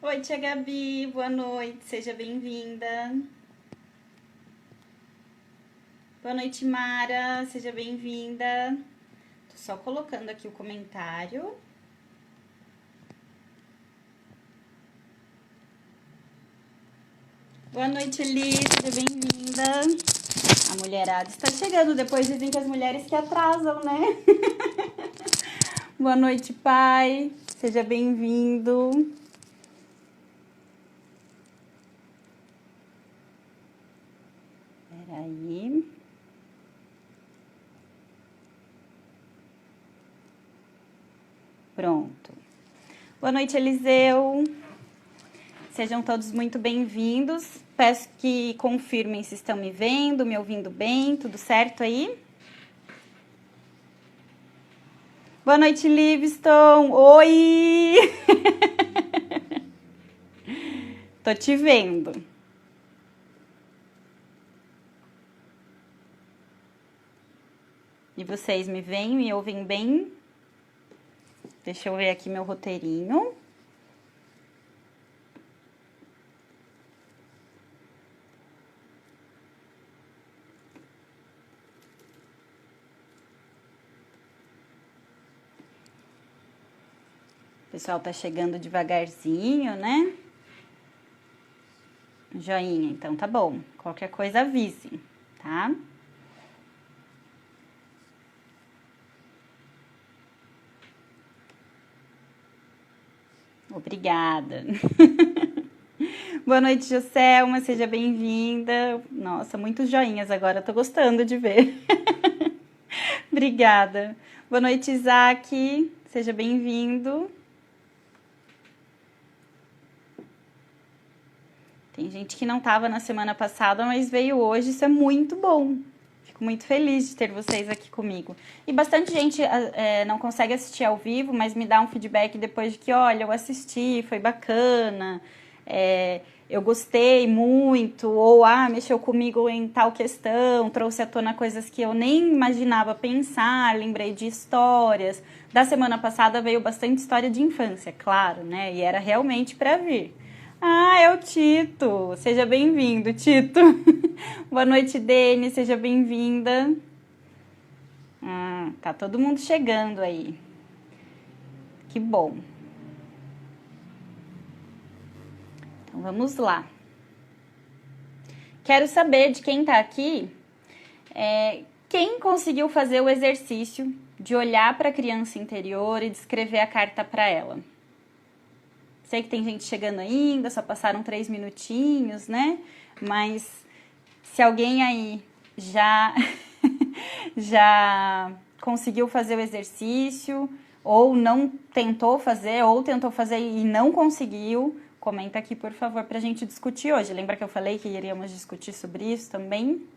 Oi, tia Gabi, boa noite, seja bem-vinda. Boa noite, Mara, seja bem-vinda. Tô só colocando aqui o comentário. Boa noite, Eli, seja bem-vinda. A mulherada está chegando, depois dizem que as mulheres que atrasam, né? Boa noite, pai, seja bem-vindo. Peraí. Pronto. Boa noite, Eliseu. Sejam todos muito bem-vindos. Peço que confirmem se estão me vendo, me ouvindo bem, tudo certo aí? Boa noite, Livingston. Oi! Tô te vendo. E vocês me veem, me ouvem bem? Deixa eu ver aqui meu roteirinho. O pessoal tá chegando devagarzinho, né? Joinha, então tá bom. Qualquer coisa avise, tá? Obrigada. Boa noite, Joselma, seja bem-vinda. Nossa, muitos joinhas agora, tô gostando de ver. Obrigada. Boa noite, Isaac, seja bem-vindo. Tem gente que não estava na semana passada, mas veio hoje, isso é muito bom. Fico muito feliz de ter vocês aqui comigo. E bastante gente não consegue assistir ao vivo, mas me dá um feedback depois de que, olha, eu assisti, foi bacana, eu gostei muito, ou mexeu comigo em tal questão, trouxe à tona coisas que eu nem imaginava pensar, lembrei de histórias. Da semana passada veio bastante história de infância, claro, né? E era realmente para vir. É o Tito. Seja bem-vindo, Tito. Boa noite, Dene. Seja bem-vinda. Tá todo mundo chegando aí. Que bom. Então vamos lá. Quero saber de quem tá aqui, quem conseguiu fazer o exercício de olhar para a criança interior e descrever a carta para ela. Sei que tem gente chegando ainda, só passaram 3 minutinhos, né? Mas se alguém aí já conseguiu fazer o exercício, ou não tentou fazer, ou tentou fazer e não conseguiu, comenta aqui, por favor, pra gente discutir hoje. Lembra que eu falei que iríamos discutir sobre isso também?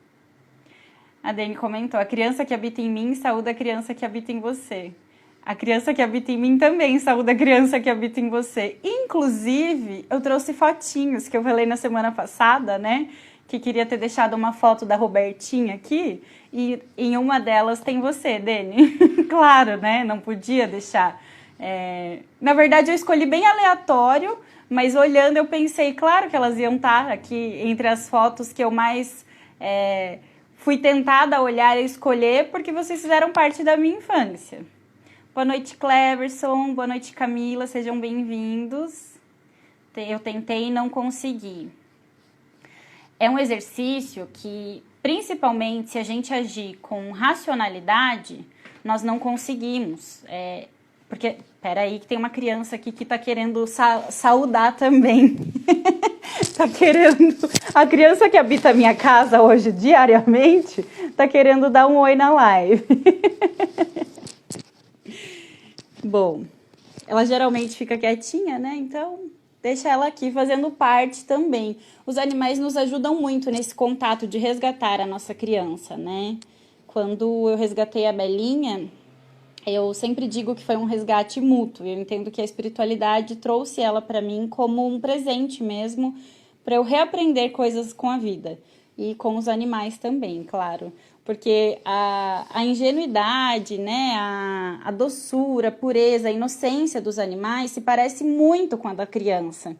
A Dani comentou, a criança que habita em mim saúda a criança que habita em você. A criança que habita em mim também saúda a criança que habita em você. Inclusive, eu trouxe fotinhos que eu falei na semana passada, né? Que queria ter deixado uma foto da Robertinha aqui. E em uma delas tem você, Dani. Claro, né? Não podia deixar. Na verdade, eu escolhi bem aleatório, mas olhando eu pensei, claro que elas iam estar aqui entre as fotos que eu mais fui tentada a olhar e escolher, porque vocês fizeram parte da minha infância. Boa noite, Cleverson. Boa noite, Camila. Sejam bem-vindos. Eu tentei e não consegui. É um exercício que, principalmente se a gente agir com racionalidade, nós não conseguimos. Porque, peraí, que tem uma criança aqui que tá querendo saudar também. Tá querendo... A criança que habita a minha casa hoje, diariamente, tá querendo dar um oi na live. Bom, ela geralmente fica quietinha, né? Então, deixa ela aqui fazendo parte também. Os animais nos ajudam muito nesse contato de resgatar a nossa criança, né? Quando eu resgatei a Belinha, eu sempre digo que foi um resgate mútuo. Eu entendo que a espiritualidade trouxe ela para mim como um presente mesmo, para eu reaprender coisas com a vida. E com os animais também, claro. Porque a ingenuidade, né, a doçura, a pureza, a inocência dos animais se parece muito com a da criança.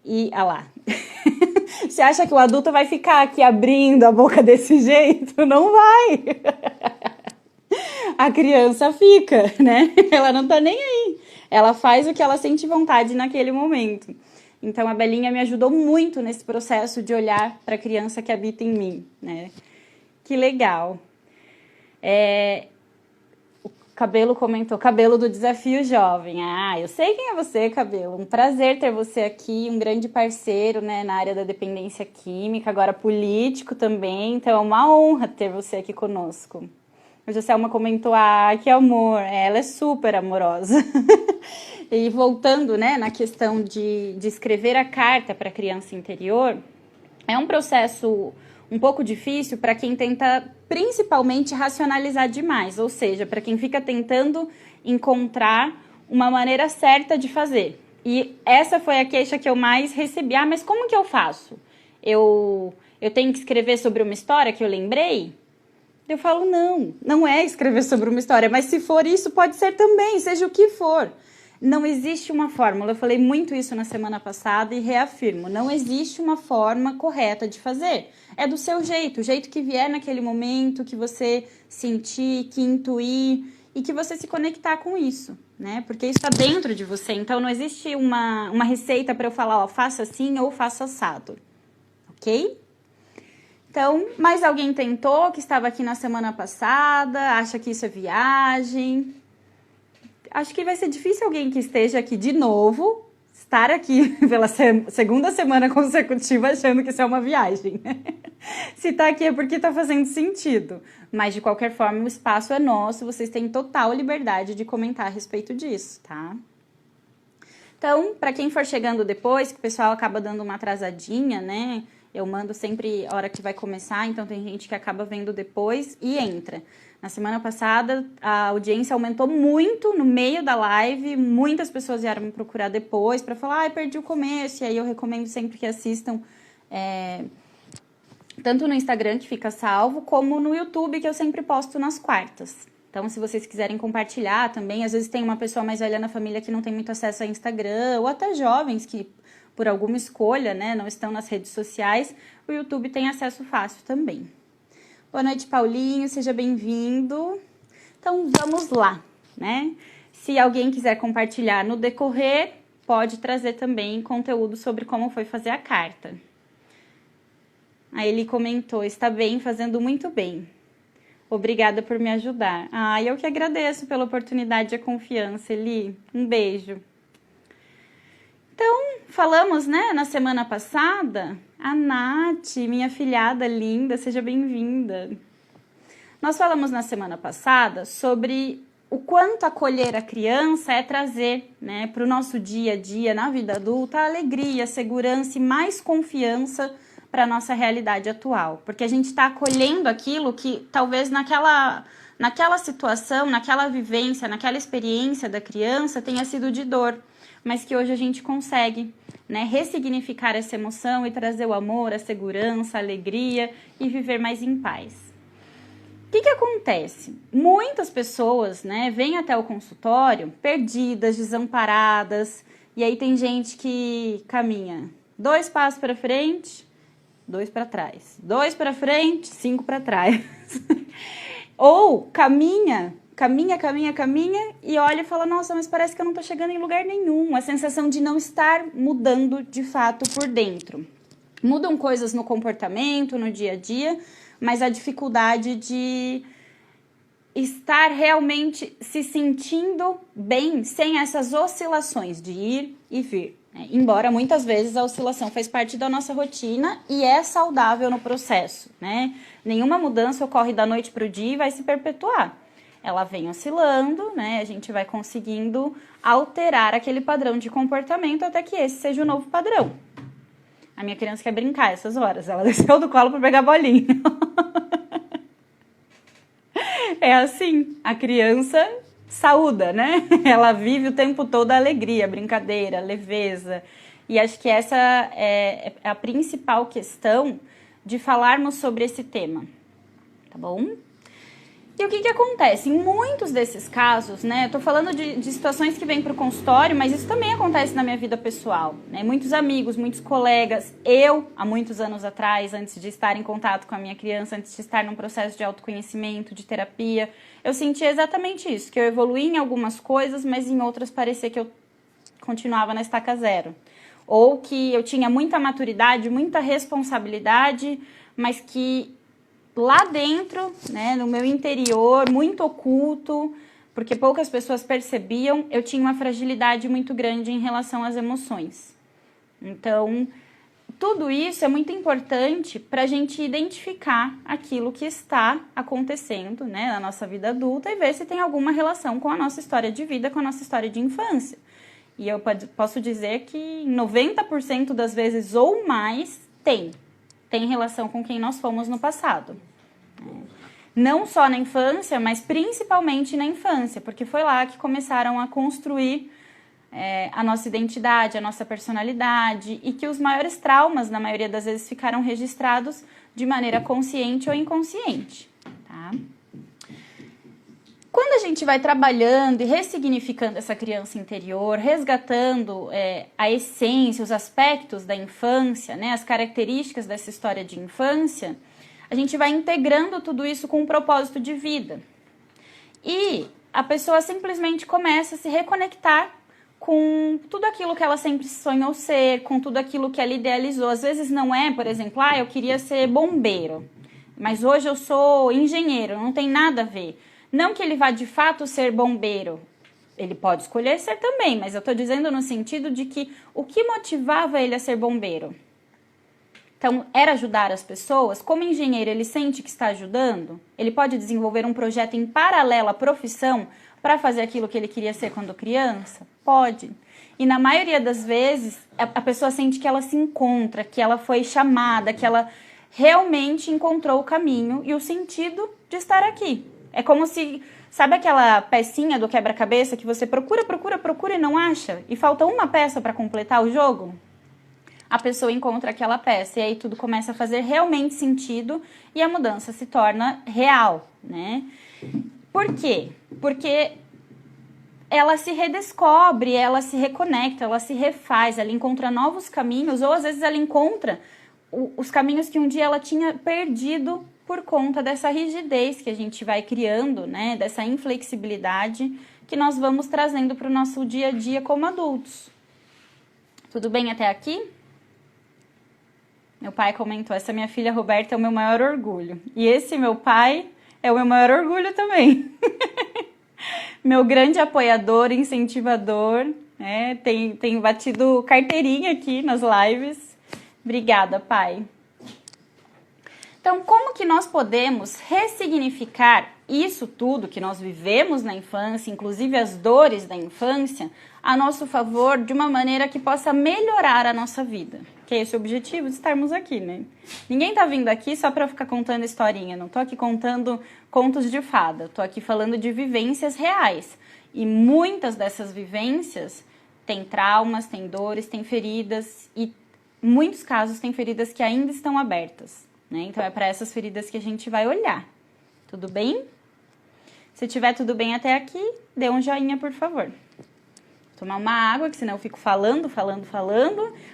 E, ah lá, você acha que o adulto vai ficar aqui abrindo a boca desse jeito? Não vai! A criança fica, né? Ela não tá nem aí. Ela faz o que ela sente vontade naquele momento. Então, a Belinha me ajudou muito nesse processo de olhar para a criança que habita em mim, né? Que legal. O Cabelo comentou, Cabelo do Desafio Jovem. Ah, eu sei quem é você, Cabelo. Um prazer ter você aqui, um grande parceiro, né, na área da dependência química, agora político também. Então, é uma honra ter você aqui conosco. A Joselma comentou, ah, que amor. Ela é super amorosa. E voltando, né, na questão de escrever a carta para a criança interior, é um processo um pouco difícil para quem tenta principalmente racionalizar demais, ou seja, para quem fica tentando encontrar uma maneira certa de fazer. E essa foi a queixa que eu mais recebi. Ah, mas como que eu faço? Eu tenho que escrever sobre uma história que eu lembrei? Eu falo, não é escrever sobre uma história, mas se for isso, pode ser também, seja o que for. Não existe uma fórmula, eu falei muito isso na semana passada e reafirmo, não existe uma forma correta de fazer. É do seu jeito, o jeito que vier naquele momento, que você sentir, que intuir e que você se conectar com isso, né? Porque isso está dentro de você, então não existe uma receita para eu falar, ó, faça assim ou faça assado, ok? Então, mais alguém tentou, que estava aqui na semana passada, acha que isso é viagem? Acho que vai ser difícil alguém que esteja aqui de novo, estar aqui pela segunda semana consecutiva achando que isso é uma viagem. Se está aqui é porque está fazendo sentido. Mas, de qualquer forma, o espaço é nosso, vocês têm total liberdade de comentar a respeito disso, tá? Então, para quem for chegando depois, que o pessoal acaba dando uma atrasadinha, né? Eu mando sempre a hora que vai começar, então tem gente que acaba vendo depois e entra. Na semana passada, a audiência aumentou muito no meio da live, muitas pessoas vieram me procurar depois para falar, perdi o começo, e aí eu recomendo sempre que assistam, tanto no Instagram, que fica salvo, como no YouTube, que eu sempre posto nas quartas. Então, se vocês quiserem compartilhar também, às vezes tem uma pessoa mais velha na família que não tem muito acesso a Instagram, ou até jovens que, por alguma escolha, né, não estão nas redes sociais, o YouTube tem acesso fácil também. Boa noite, Paulinho, seja bem-vindo. Então, vamos lá, né? Se alguém quiser compartilhar no decorrer, pode trazer também conteúdo sobre como foi fazer a carta. Aí ele comentou, está bem, fazendo muito bem. Obrigada por me ajudar. Ah, eu que agradeço pela oportunidade e a confiança, Eli. Um beijo. Então, falamos, né, na semana passada, a Nath, minha filhada linda, seja bem-vinda. Nós falamos na semana passada sobre o quanto acolher a criança é trazer, né, para o nosso dia a dia, na vida adulta, alegria, segurança e mais confiança para a nossa realidade atual. Porque a gente está acolhendo aquilo que talvez naquela situação, naquela vivência, naquela experiência da criança tenha sido de dor, mas que hoje a gente consegue, né, ressignificar essa emoção e trazer o amor, a segurança, a alegria e viver mais em paz. O que acontece? Muitas pessoas, né, vêm até o consultório perdidas, desamparadas, e aí tem gente que caminha 2 passos para frente, 2 para trás, 2 para frente, 5 para trás. Ou caminha e olha e fala, nossa, mas parece que eu não tô chegando em lugar nenhum. A sensação de não estar mudando de fato por dentro. Mudam coisas no comportamento, no dia a dia, mas a dificuldade de estar realmente se sentindo bem sem essas oscilações de ir e vir. Embora muitas vezes a oscilação faz parte da nossa rotina e é saudável no processo, né? Nenhuma mudança ocorre da noite para o dia e vai se perpetuar. Ela vem oscilando, né? A gente vai conseguindo alterar aquele padrão de comportamento até que esse seja o novo padrão. A minha criança quer brincar essas horas, ela desceu do colo para pegar bolinha. É assim, a criança saúda, né? Ela vive o tempo todo a alegria, a brincadeira, a leveza. E acho que essa é a principal questão de falarmos sobre esse tema. tá bom? E o que acontece? Em muitos desses casos, né, eu tô falando de situações que vêm para o consultório, mas isso também acontece na minha vida pessoal, né? Muitos amigos, muitos colegas, eu, há muitos anos atrás, antes de estar em contato com a minha criança, antes de estar num processo de autoconhecimento, de terapia, eu sentia exatamente isso, que eu evoluí em algumas coisas, mas em outras parecia que eu continuava na estaca zero. Ou que eu tinha muita maturidade, muita responsabilidade, mas que lá dentro, né, no meu interior, muito oculto, porque poucas pessoas percebiam, eu tinha uma fragilidade muito grande em relação às emoções. Então, tudo isso é muito importante para a gente identificar aquilo que está acontecendo, né, na nossa vida adulta e ver se tem alguma relação com a nossa história de vida, com a nossa história de infância. E eu posso dizer que 90% das vezes ou mais tem relação com quem nós fomos no passado. Não só na infância, mas principalmente na infância, porque foi lá que começaram a construir a nossa identidade, a nossa personalidade, e que os maiores traumas, na maioria das vezes, ficaram registrados de maneira consciente ou inconsciente, tá? Quando a gente vai trabalhando e ressignificando essa criança interior, resgatando a essência, os aspectos da infância, né, as características dessa história de infância, a gente vai integrando tudo isso com um propósito de vida. E a pessoa simplesmente começa a se reconectar com tudo aquilo que ela sempre sonhou ser, com tudo aquilo que ela idealizou. Às vezes não é, por exemplo, eu queria ser bombeiro, mas hoje eu sou engenheiro, não tem nada a ver. Não que ele vá de fato ser bombeiro, ele pode escolher ser também, mas eu estou dizendo no sentido de que o que motivava ele a ser bombeiro? Então, era ajudar as pessoas. Como engenheiro, ele sente que está ajudando? Ele pode desenvolver um projeto em paralelo à profissão para fazer aquilo que ele queria ser quando criança? Pode. E na maioria das vezes, a pessoa sente que ela se encontra, que ela foi chamada, que ela realmente encontrou o caminho e o sentido de estar aqui. É como se, sabe aquela pecinha do quebra-cabeça que você procura e não acha? E falta uma peça para completar o jogo? A pessoa encontra aquela peça e aí tudo começa a fazer realmente sentido e a mudança se torna real, né? Por quê? Porque ela se redescobre, ela se reconecta, ela se refaz, ela encontra novos caminhos ou às vezes ela encontra os caminhos que um dia ela tinha perdido por conta dessa rigidez que a gente vai criando, né? Dessa inflexibilidade que nós vamos trazendo para o nosso dia a dia como adultos. Tudo bem até aqui? Meu pai comentou, essa minha filha Roberta é o meu maior orgulho. E esse meu pai é o meu maior orgulho também. Meu grande apoiador, incentivador, né? Tem batido carteirinha aqui nas lives. Obrigada, pai. Então, como que nós podemos ressignificar isso tudo que nós vivemos na infância, inclusive as dores da infância, a nosso favor de uma maneira que possa melhorar a nossa vida? Que é esse o objetivo de estarmos aqui, né? Ninguém tá vindo aqui só para ficar contando historinha, não tô aqui contando contos de fada, tô aqui falando de vivências reais. E muitas dessas vivências têm traumas, têm dores, têm feridas e em muitos casos têm feridas que ainda estão abertas. Né? Então, é para essas feridas que a gente vai olhar. Tudo bem? Se tiver tudo bem até aqui, dê um joinha, por favor. Vou tomar uma água, que senão eu fico falando.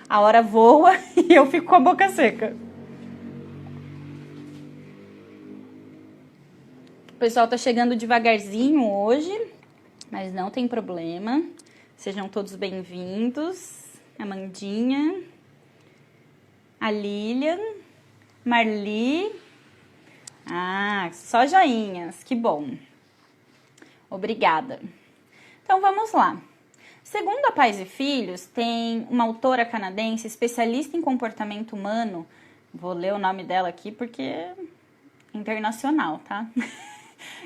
A hora voa e eu fico com a boca seca. O pessoal tá chegando devagarzinho hoje, mas não tem problema. Sejam todos bem-vindos. Amandinha, a Lilian, Marli. Só joinhas, que bom. Obrigada. Então, vamos lá. Segundo a Pais e Filhos, tem uma autora canadense, especialista em comportamento humano. Vou ler o nome dela aqui porque é internacional, tá?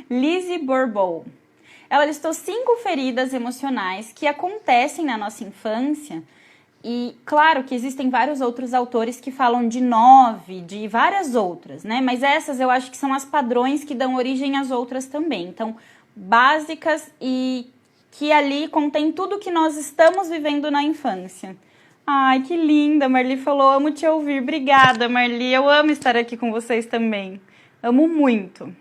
Lizzie Bourbeau. Ela listou 5 feridas emocionais que acontecem na nossa infância. E claro que existem vários outros autores que falam de 9, de várias outras, né? Mas essas eu acho que são as padrões que dão origem às outras também. Então, básicas e que ali contém tudo que nós estamos vivendo na infância. Ai, que linda, Marli falou, amo te ouvir. Obrigada, Marli, eu amo estar aqui com vocês também. Amo muito.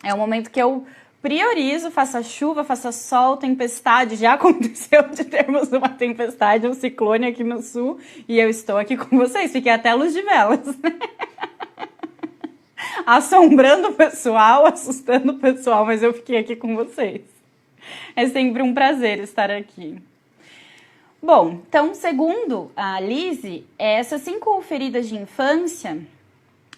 É um momento que eu priorizo, faça chuva, faça sol, tempestade. Já aconteceu de termos uma tempestade, um ciclone aqui no sul, e eu estou aqui com vocês. Fiquei até luz de velas, né? Assombrando o pessoal, assustando o pessoal, mas eu fiquei aqui com vocês. É sempre um prazer estar aqui. Bom, então, segundo a Lise, essas 5 feridas de infância,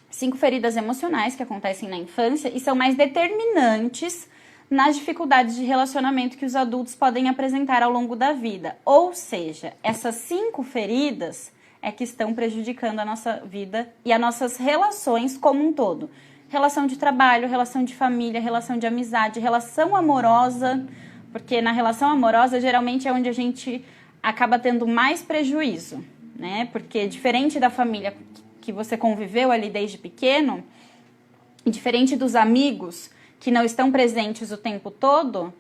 5 feridas emocionais que acontecem na infância e são mais determinantes nas dificuldades de relacionamento que os adultos podem apresentar ao longo da vida. Ou seja, essas 5 feridas é que estão prejudicando a nossa vida e as nossas relações como um todo. Relação de trabalho, relação de família, relação de amizade, relação amorosa, porque na relação amorosa geralmente é onde a gente acaba tendo mais prejuízo, né? Porque diferente da família que você conviveu ali desde pequeno, e diferente dos amigos que não estão presentes o tempo todo,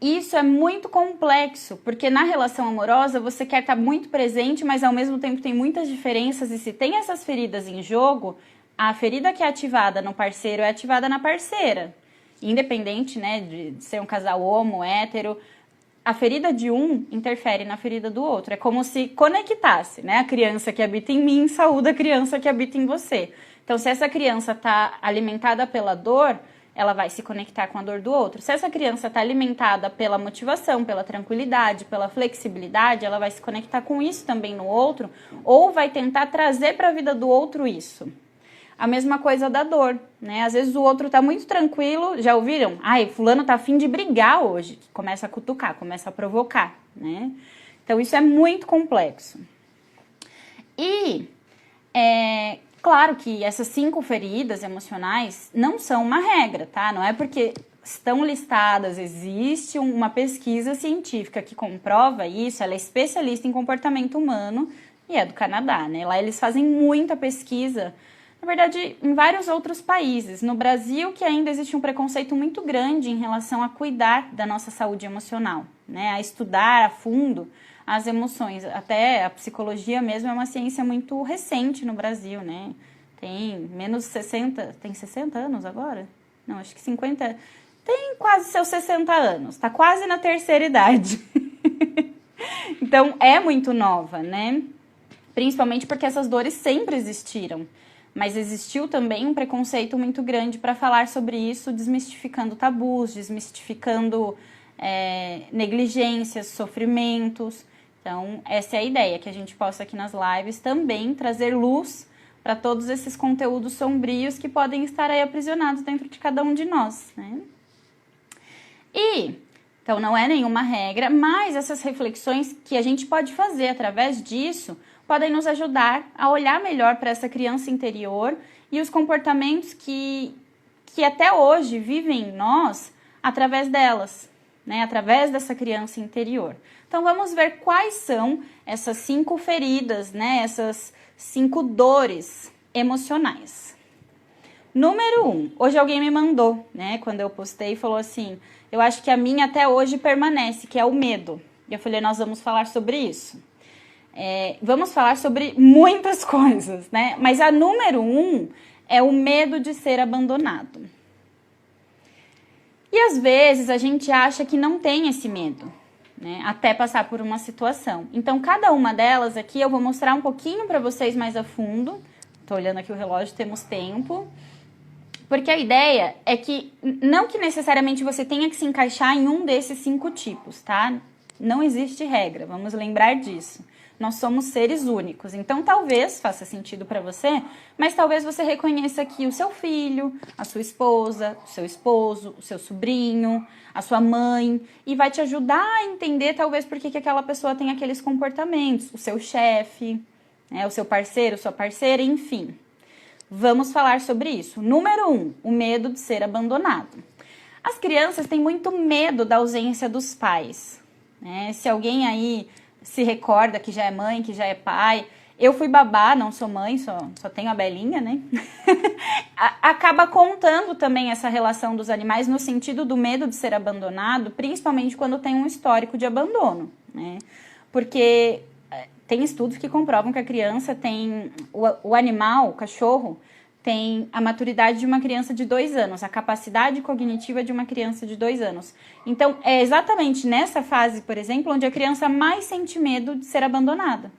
isso é muito complexo, porque na relação amorosa você quer estar muito presente, mas ao mesmo tempo tem muitas diferenças, e se tem essas feridas em jogo, a ferida que é ativada no parceiro é ativada na parceira. Independente, né, de ser um casal homo, hétero, a ferida de um interfere na ferida do outro. É como se conectasse, né? A criança que habita em mim saúda a criança que habita em você. Então, se essa criança está alimentada pela dor, ela vai se conectar com a dor do outro. Se essa criança está alimentada pela motivação, pela tranquilidade, pela flexibilidade, ela vai se conectar com isso também no outro, ou vai tentar trazer para a vida do outro isso. A mesma coisa da dor, né? Às vezes o outro tá muito tranquilo, já ouviram? Ai, fulano tá afim de brigar hoje. Começa a cutucar, começa a provocar, né? Então isso é muito complexo. E claro que essas 5 feridas emocionais não são uma regra, tá? Não é porque estão listadas, existe uma pesquisa científica que comprova isso, ela é especialista em comportamento humano e é do Canadá, né? Lá eles fazem muita pesquisa, na verdade, em vários outros países. No Brasil, que ainda existe um preconceito muito grande em relação a cuidar da nossa saúde emocional, né? A estudar a fundo as emoções. Até a psicologia mesmo é uma ciência muito recente no Brasil, né? Tem menos de 60... Tem 60 anos agora? Não, acho que 50... Tem quase seus 60 anos. Tá quase na terceira idade. Então, é muito nova, né? Principalmente porque essas dores sempre existiram. Mas existiu também um preconceito muito grande para falar sobre isso, desmistificando tabus, desmistificando negligências, sofrimentos. Então, essa é a ideia, que a gente possa aqui nas lives também trazer luz para todos esses conteúdos sombrios que podem estar aí aprisionados dentro de cada um de nós, né? Então, não é nenhuma regra, mas essas reflexões que a gente pode fazer através disso podem nos ajudar a olhar melhor para essa criança interior e os comportamentos que até hoje vivem em nós através delas, né? Através dessa criança interior. Então, vamos ver quais são essas 5 feridas, né? Essas 5 dores emocionais. Número 1, hoje alguém me mandou, né? Quando eu postei, falou assim, eu acho que a minha até hoje permanece, que é o medo. E eu falei, nós vamos falar sobre isso. Vamos falar sobre muitas coisas, né? Mas a número 1 é o medo de ser abandonado. E às vezes a gente acha que não tem esse medo, né? Até passar por uma situação. Então, cada uma delas aqui eu vou mostrar um pouquinho para vocês mais a fundo. Tô olhando aqui o relógio, temos tempo. Porque a ideia é que, não que necessariamente você tenha que se encaixar em um desses 5 tipos, tá? Não existe regra, vamos lembrar disso. Nós somos seres únicos, então talvez faça sentido para você, mas talvez você reconheça aqui o seu filho, a sua esposa, o seu esposo, o seu sobrinho, a sua mãe, e vai te ajudar a entender talvez por que aquela pessoa tem aqueles comportamentos, o seu chefe, né, o seu parceiro, sua parceira, enfim. Vamos falar sobre isso. Número 1, o medo de ser abandonado. As crianças têm muito medo da ausência dos pais, né? Se alguém aí se recorda que já é mãe, que já é pai, eu fui babá, não sou mãe, só tenho a Belinha, né? Acaba contando também essa relação dos animais no sentido do medo de ser abandonado, principalmente quando tem um histórico de abandono, né? Porque tem estudos que comprovam que a criança tem, o animal, o cachorro, tem a maturidade de uma criança de 2 anos, a capacidade cognitiva de uma criança de 2 anos. Então, é exatamente nessa fase, por exemplo, onde a criança mais sente medo de ser abandonada.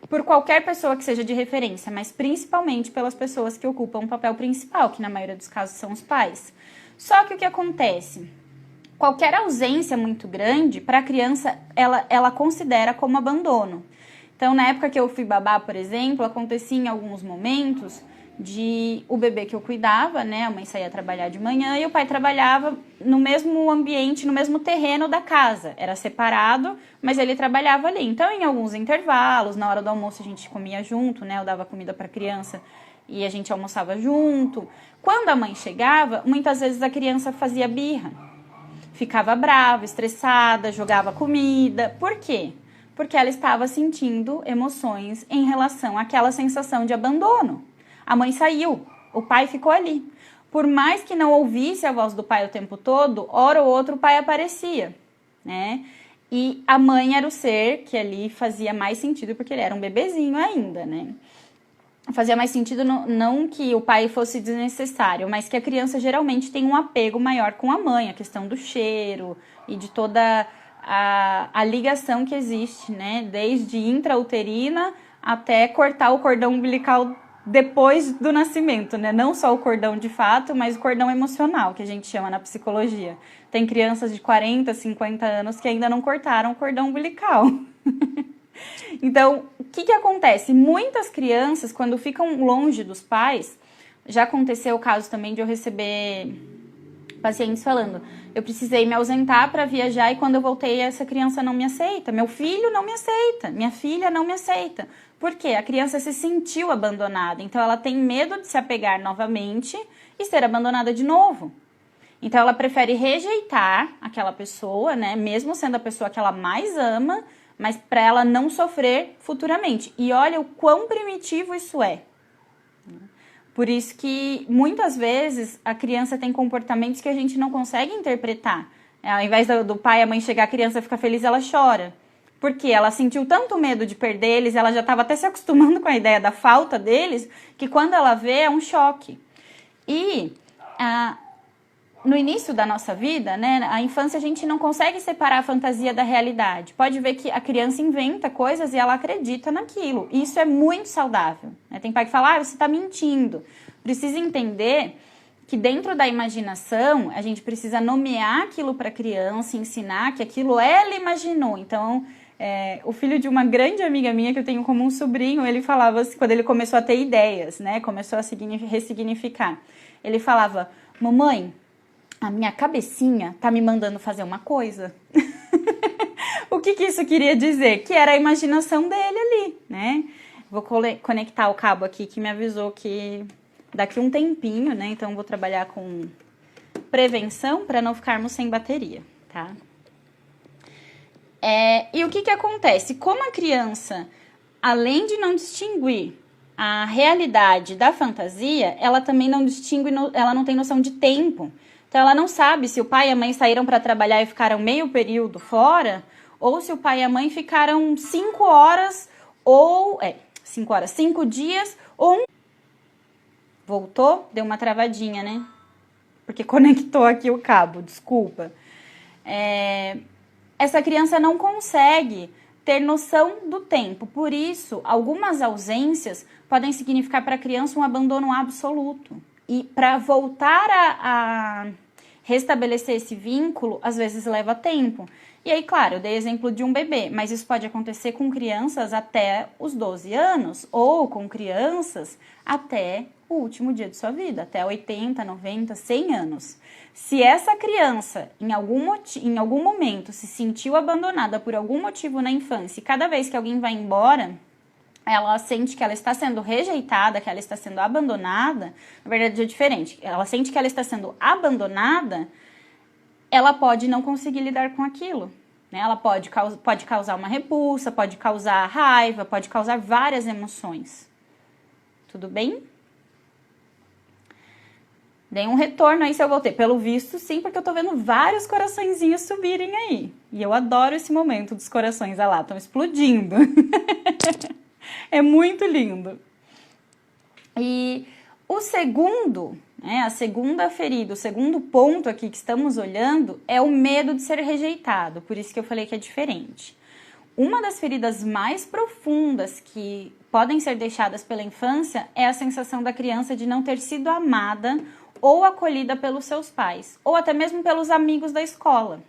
Por qualquer pessoa que seja de referência, mas principalmente pelas pessoas que ocupam o papel principal, que na maioria dos casos são os pais. Só que o que acontece? Qualquer ausência muito grande, para a criança, ela considera como abandono. Então, na época que eu fui babá, por exemplo, acontecia em alguns momentos de o bebê que eu cuidava, né, a mãe saía trabalhar de manhã e o pai trabalhava no mesmo ambiente, no mesmo terreno da casa. Era separado, mas ele trabalhava ali. Então, em alguns intervalos, na hora do almoço a gente comia junto, né, eu dava comida para a criança e a gente almoçava junto. Quando a mãe chegava, muitas vezes a criança fazia birra. Ficava brava, estressada, jogava comida. Por quê? Porque ela estava sentindo emoções em relação àquela sensação de abandono. A mãe saiu, o pai ficou ali. Por mais que não ouvisse a voz do pai o tempo todo, hora ou outra o pai aparecia, né? E a mãe era o ser que ali fazia mais sentido, porque ele era um bebezinho ainda, né? Fazia mais sentido não que o pai fosse desnecessário, mas que a criança geralmente tem um apego maior com a mãe, a questão do cheiro e de toda a ligação que existe, né? Desde intrauterina até cortar o cordão umbilical depois do nascimento, né? Não só o cordão de fato, mas o cordão emocional, que a gente chama na psicologia. Tem crianças de 40, 50 anos que ainda não cortaram o cordão umbilical. Então, o que acontece? Muitas crianças, quando ficam longe dos pais, já aconteceu o caso também de eu receber pacientes falando, eu precisei me ausentar para viajar e quando eu voltei essa criança não me aceita, meu filho não me aceita, minha filha não me aceita. Por quê? A criança se sentiu abandonada, então ela tem medo de se apegar novamente e ser abandonada de novo. Então ela prefere rejeitar aquela pessoa, né, mesmo sendo a pessoa que ela mais ama, mas para ela não sofrer futuramente. E olha o quão primitivo isso é. Por isso que, muitas vezes, a criança tem comportamentos que a gente não consegue interpretar. Ao invés do pai e a mãe chegar, a criança fica feliz, ela chora. Porque ela sentiu tanto medo de perder eles, ela já estava até se acostumando com a ideia da falta deles, que quando ela vê, é um choque. E no início da nossa vida, né, a infância, a gente não consegue separar a fantasia da realidade. Pode ver que a criança inventa coisas e ela acredita naquilo. E isso é muito saudável, né? Tem pai que fala, você está mentindo. Precisa entender que dentro da imaginação, a gente precisa nomear aquilo para a criança, ensinar que aquilo ela imaginou. Então, o filho de uma grande amiga minha, que eu tenho como um sobrinho, ele falava assim, quando ele começou a ter ideias, né, começou a ressignificar. Ele falava, mamãe, a minha cabecinha tá me mandando fazer uma coisa. O que isso queria dizer? Que era a imaginação dele ali, né? Vou conectar o cabo aqui que me avisou que daqui um tempinho, né? Então vou trabalhar com prevenção para não ficarmos sem bateria, tá? E o que acontece? Como a criança, além de não distinguir a realidade da fantasia, ela também não distingue, ela não tem noção de tempo. Então, ela não sabe se o pai e a mãe saíram para trabalhar e ficaram meio período fora, ou se o pai e a mãe ficaram 5 horas, ou... 5 dias, ou... Voltou? Deu uma travadinha, né? Porque conectou aqui o cabo, desculpa. Essa criança não consegue ter noção do tempo. Por isso, algumas ausências podem significar para a criança um abandono absoluto. E para voltar a restabelecer esse vínculo, às vezes leva tempo. E aí, claro, eu dei exemplo de um bebê, mas isso pode acontecer com crianças até os 12 anos, ou com crianças até o último dia de sua vida, até 80, 90, 100 anos. Se essa criança, em algum momento, se sentiu abandonada por algum motivo na infância, e cada vez que alguém vai embora, ela sente que ela está sendo rejeitada, que ela está sendo abandonada, na verdade é diferente, ela sente que ela está sendo abandonada, ela pode não conseguir lidar com aquilo, né? Ela pode causar uma repulsa, pode causar raiva, pode causar várias emoções. Tudo bem? Dei um retorno aí se eu voltei. Pelo visto, sim, porque eu tô vendo vários coraçõezinhos subirem aí. E eu adoro esse momento dos corações, olha lá, estão explodindo. É muito lindo. E O segundo, né, a segunda ferida, o segundo ponto aqui que estamos olhando é o medo de ser rejeitado, por isso que eu falei que é diferente. Uma das feridas mais profundas que podem ser deixadas pela infância é a sensação da criança de não ter sido amada ou acolhida pelos seus pais, ou até mesmo pelos amigos da escola.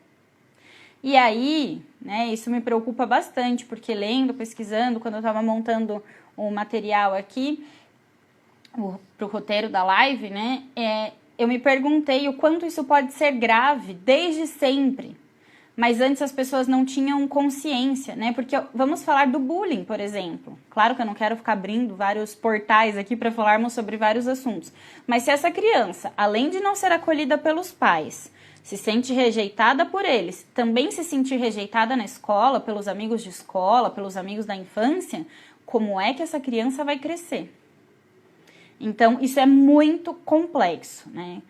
E aí, né, isso me preocupa bastante, porque lendo, pesquisando, quando eu estava montando o material aqui, para o roteiro da live, né, eu me perguntei o quanto isso pode ser grave desde sempre. Mas antes as pessoas não tinham consciência, né? Porque vamos falar do bullying, por exemplo. Claro que eu não quero ficar abrindo vários portais aqui para falarmos sobre vários assuntos. Mas se essa criança, além de não ser acolhida pelos pais, se sente rejeitada por eles, também se sentir rejeitada na escola, pelos amigos de escola, pelos amigos da infância, como é que essa criança vai crescer? Então, isso é muito complexo, né?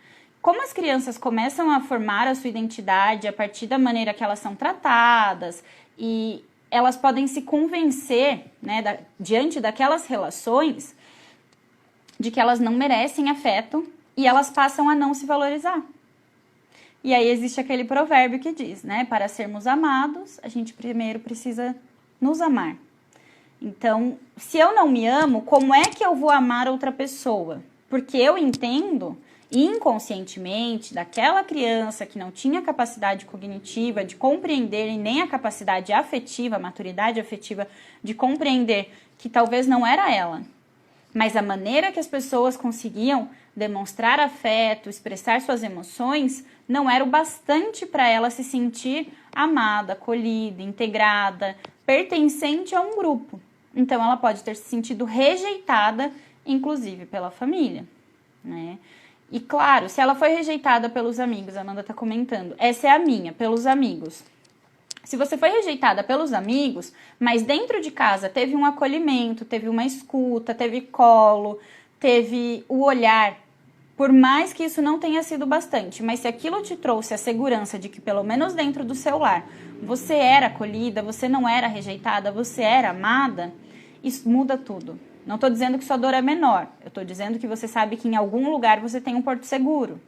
Como as crianças começam a formar a sua identidade a partir da maneira que elas são tratadas e elas podem se convencer, né, diante daquelas relações, de que elas não merecem afeto e elas passam a não se valorizar. E aí existe aquele provérbio que diz, né, para sermos amados, a gente primeiro precisa nos amar. Então, se eu não me amo, como é que eu vou amar outra pessoa? Porque eu entendo inconscientemente daquela criança que não tinha capacidade cognitiva de compreender e nem a capacidade afetiva, a maturidade afetiva de compreender que talvez não era ela, mas a maneira que as pessoas conseguiam demonstrar afeto, expressar suas emoções, não era o bastante para ela se sentir amada, acolhida, integrada, pertencente a um grupo. Então ela pode ter se sentido rejeitada, inclusive pela família, né? E claro, se ela foi rejeitada pelos amigos, a Amanda está comentando, essa é a minha, pelos amigos. Se você foi rejeitada pelos amigos, mas dentro de casa teve um acolhimento, teve uma escuta, teve colo, teve o olhar, por mais que isso não tenha sido bastante, mas se aquilo te trouxe a segurança de que pelo menos dentro do seu lar você era acolhida, você não era rejeitada, você era amada, isso muda tudo. Não estou dizendo que sua dor é menor, eu estou dizendo que você sabe que em algum lugar você tem um porto seguro.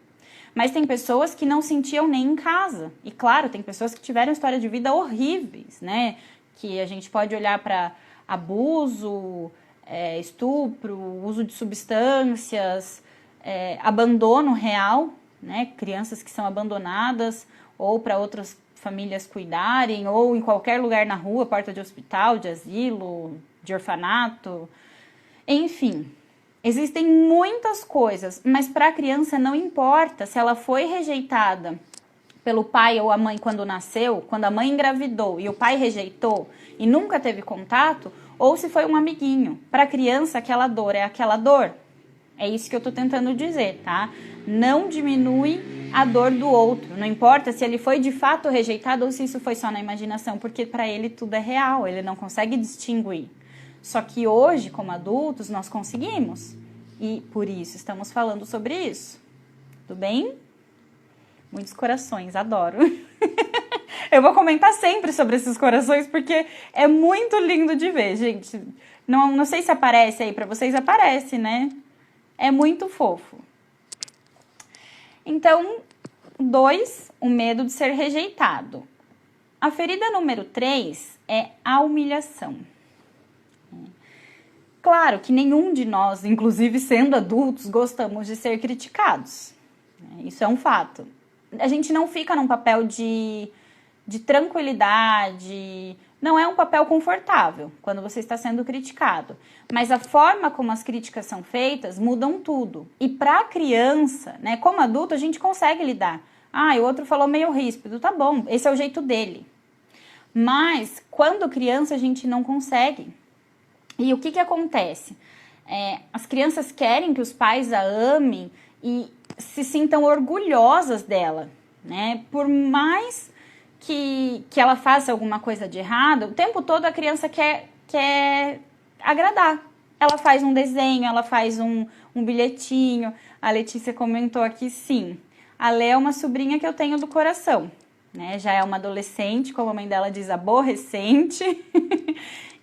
Mas tem pessoas que não sentiam nem em casa. E claro, tem pessoas que tiveram história de vida horríveis, né? Que a gente pode olhar para abuso, estupro, uso de substâncias, abandono real, né? Crianças que são abandonadas ou para outras famílias cuidarem, ou em qualquer lugar na rua, porta de hospital, de asilo, de orfanato. Enfim, existem muitas coisas, mas para a criança não importa se ela foi rejeitada pelo pai ou a mãe quando nasceu, quando a mãe engravidou e o pai rejeitou e nunca teve contato, ou se foi um amiguinho. Para a criança, aquela dor é aquela dor. É isso que eu tô tentando dizer, tá? Não diminui a dor do outro. Não importa se ele foi de fato rejeitado ou se isso foi só na imaginação, porque para ele tudo é real, ele não consegue distinguir. Só que hoje, como adultos, nós conseguimos. E por isso estamos falando sobre isso. Tudo bem? Muitos corações, adoro. Eu vou comentar sempre sobre esses corações porque é muito lindo de ver, gente. Não sei se aparece aí para vocês, aparece, né? É muito fofo. Então, 2, o medo de ser rejeitado. A ferida número 3 é a humilhação. Claro que nenhum de nós, inclusive sendo adultos, gostamos de ser criticados. Isso é um fato. A gente não fica num papel de tranquilidade, não é um papel confortável quando você está sendo criticado. Mas a forma como as críticas são feitas mudam tudo. E para a criança, né, como adulto, a gente consegue lidar. O outro falou meio ríspido, tá bom, esse é o jeito dele. Mas quando criança a gente não consegue. E o que acontece? As crianças querem que os pais a amem e se sintam orgulhosas dela, né? Por mais que ela faça alguma coisa de errado, o tempo todo a criança quer agradar. Ela faz um desenho, ela faz um bilhetinho. A Letícia comentou aqui, sim. A Lê é uma sobrinha que eu tenho do coração, né? Já é uma adolescente, como a mãe dela diz, aborrecente.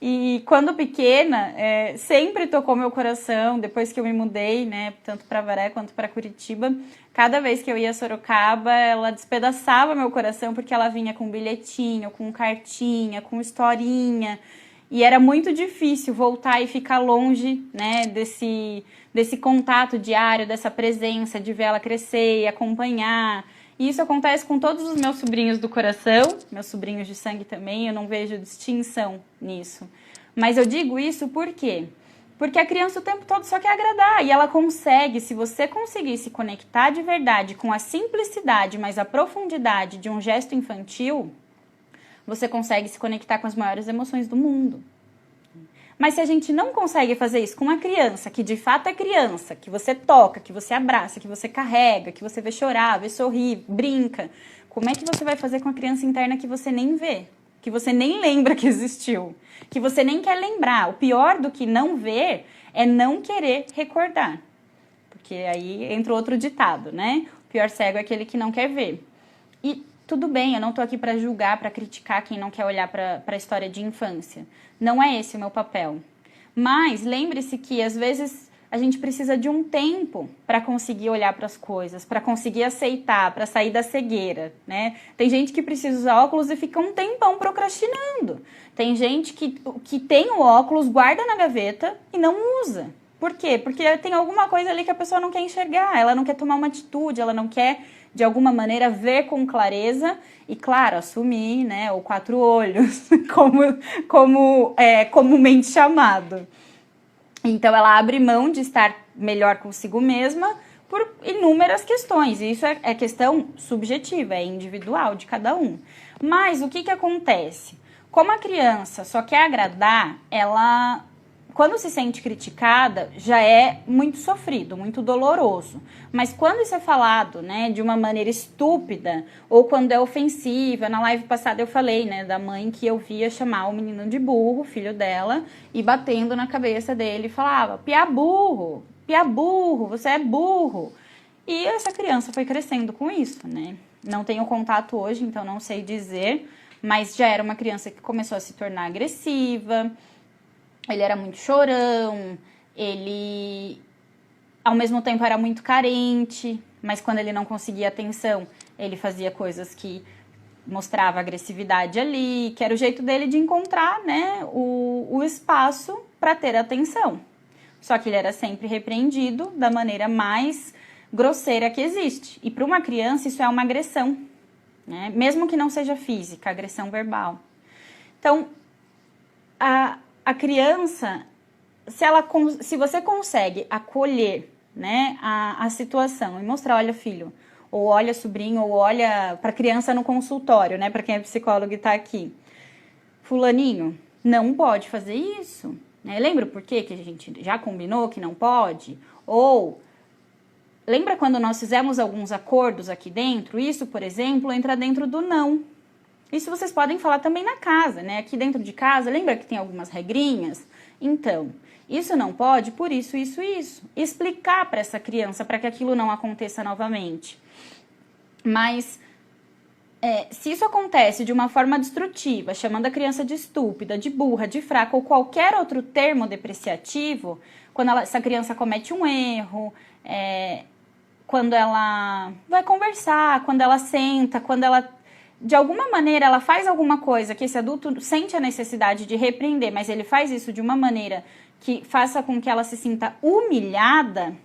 E quando pequena, sempre tocou meu coração, depois que eu me mudei, né, tanto para Avaré quanto para Curitiba, cada vez que eu ia a Sorocaba, ela despedaçava meu coração, porque ela vinha com bilhetinho, com cartinha, com historinha, e era muito difícil voltar e ficar longe, né, desse contato diário, dessa presença, de ver ela crescer e acompanhar. E isso acontece com todos os meus sobrinhos do coração, meus sobrinhos de sangue também, eu não vejo distinção nisso. Mas eu digo isso por quê? Porque a criança o tempo todo só quer agradar, e ela consegue, se você conseguir se conectar de verdade com a simplicidade, mas a profundidade de um gesto infantil, você consegue se conectar com as maiores emoções do mundo. Mas se a gente não consegue fazer isso com uma criança, que de fato é criança, que você toca, que você abraça, que você carrega, que você vê chorar, vê sorrir, brinca, como é que você vai fazer com a criança interna que você nem vê? Que você nem lembra que existiu? Que você nem quer lembrar? O pior do que não ver é não querer recordar. Porque aí entra outro ditado, né? O pior cego é aquele que não quer ver. E tudo bem, eu não tô aqui para julgar, para criticar quem não quer olhar para a história de infância. Não é esse o meu papel. Mas lembre-se que, às vezes, a gente precisa de um tempo para conseguir olhar para as coisas, para conseguir aceitar, para sair da cegueira, né? Tem gente que precisa usar óculos e fica um tempão procrastinando. Tem gente que tem o óculos, guarda na gaveta e não usa. Por quê? Porque tem alguma coisa ali que a pessoa não quer enxergar, ela não quer tomar uma atitude, ela não quer, de alguma maneira, ver com clareza e, claro, assumir, né, o 4 olhos, como comumente chamado. Então, ela abre mão de estar melhor consigo mesma por inúmeras questões. E isso é questão subjetiva, é individual de cada um. Mas o que acontece? Como a criança só quer agradar, ela, quando se sente criticada, já é muito sofrido, muito doloroso. Mas quando isso é falado, né, de uma maneira estúpida, ou quando é ofensiva, na live passada eu falei, né, da mãe que eu via chamar o menino de burro, filho dela, e batendo na cabeça dele, falava, piá burro, você é burro. E essa criança foi crescendo com isso, né? Não tenho contato hoje, então não sei dizer, mas já era uma criança que começou a se tornar agressiva. Ele era muito chorão, ele, ao mesmo tempo, era muito carente, mas quando ele não conseguia atenção, ele fazia coisas que mostrava agressividade ali, que era o jeito dele de encontrar, né, o espaço para ter atenção. Só que ele era sempre repreendido da maneira mais grosseira que existe. E para uma criança isso é uma agressão, né? Mesmo que não seja física, agressão verbal. Então, a criança, se você consegue acolher, né, a situação e mostrar, olha filho, ou olha sobrinho, ou olha para a criança no consultório, né, para quem é psicólogo e está aqui, fulaninho, não pode fazer isso, né? Lembra por quê que a gente já combinou que não pode? Ou lembra quando nós fizemos alguns acordos aqui dentro? Isso, por exemplo, entra dentro do não. Isso vocês podem falar também na casa, né? Aqui dentro de casa, lembra que tem algumas regrinhas? Então, isso não pode por isso, isso, isso. Explicar para essa criança para que aquilo não aconteça novamente. Mas se isso acontece de uma forma destrutiva, chamando a criança de estúpida, de burra, de fraca ou qualquer outro termo depreciativo, quando essa criança comete um erro, quando ela vai conversar, quando ela senta, quando ela, de alguma maneira, ela faz alguma coisa que esse adulto sente a necessidade de repreender, mas ele faz isso de uma maneira que faça com que ela se sinta humilhada,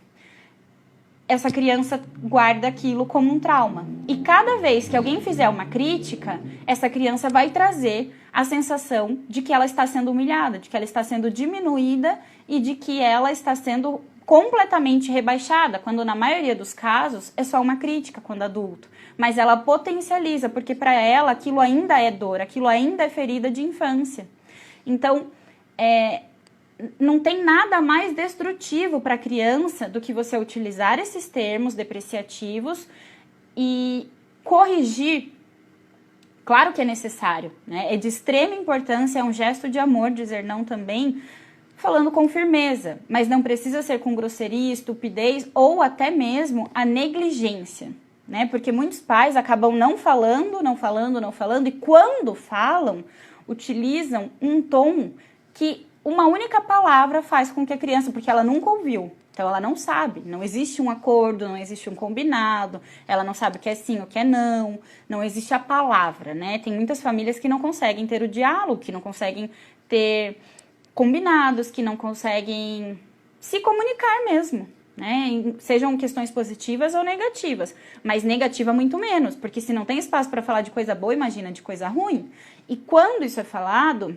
essa criança guarda aquilo como um trauma. E cada vez que alguém fizer uma crítica, essa criança vai trazer a sensação de que ela está sendo humilhada, de que ela está sendo diminuída e de que ela está sendo completamente rebaixada, quando na maioria dos casos é só uma crítica quando adulto. Mas ela potencializa, porque para ela aquilo ainda é dor, aquilo ainda é ferida de infância. Então, não tem nada mais destrutivo para a criança do que você utilizar esses termos depreciativos e corrigir. Claro que é necessário, né? É de extrema importância, é um gesto de amor dizer não também, falando com firmeza, mas não precisa ser com grosseria, estupidez ou até mesmo a negligência, né? Porque muitos pais acabam não falando, e quando falam, utilizam um tom que uma única palavra faz com que a criança, porque ela nunca ouviu, então ela não sabe, não existe um acordo, não existe um combinado, ela não sabe o que é sim, o que é não, não existe a palavra, né? Tem muitas famílias que não conseguem ter o diálogo, que não conseguem ter combinados, que não conseguem se comunicar mesmo, né? Sejam questões positivas ou negativas, mas negativa muito menos, porque se não tem espaço para falar de coisa boa, imagina de coisa ruim. E quando isso é falado,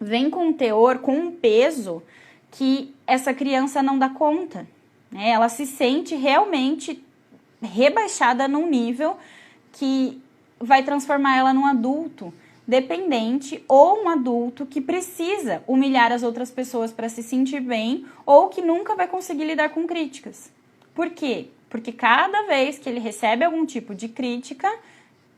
vem com um teor, com um peso que essa criança não dá conta, né? Ela se sente realmente rebaixada num nível que vai transformar ela num adulto dependente ou um adulto que precisa humilhar as outras pessoas para se sentir bem ou que nunca vai conseguir lidar com críticas. Por quê? Porque cada vez que ele recebe algum tipo de crítica,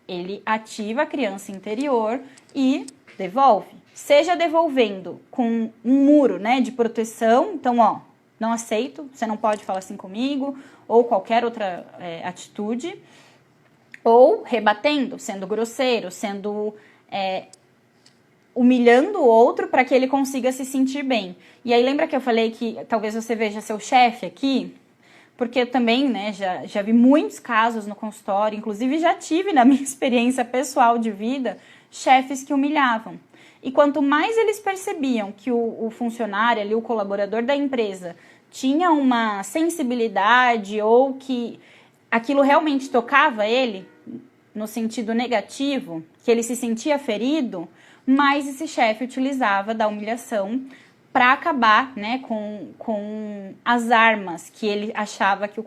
ele ativa a criança interior e devolve. Seja devolvendo com um muro, né, de proteção, então, ó, não aceito, você não pode falar assim comigo, ou qualquer outra atitude, ou rebatendo, sendo grosseiro, sendo humilhando o outro para que ele consiga se sentir bem. E aí lembra que eu falei que talvez você veja seu chefe aqui? Porque eu também, né, já vi muitos casos no consultório, inclusive já tive na minha experiência pessoal de vida, chefes que humilhavam. E quanto mais eles percebiam que o funcionário ali, o colaborador da empresa, tinha uma sensibilidade ou que aquilo realmente tocava ele, no sentido negativo, que ele se sentia ferido, mais esse chefe utilizava da humilhação para acabar, né, com as armas que ele achava que o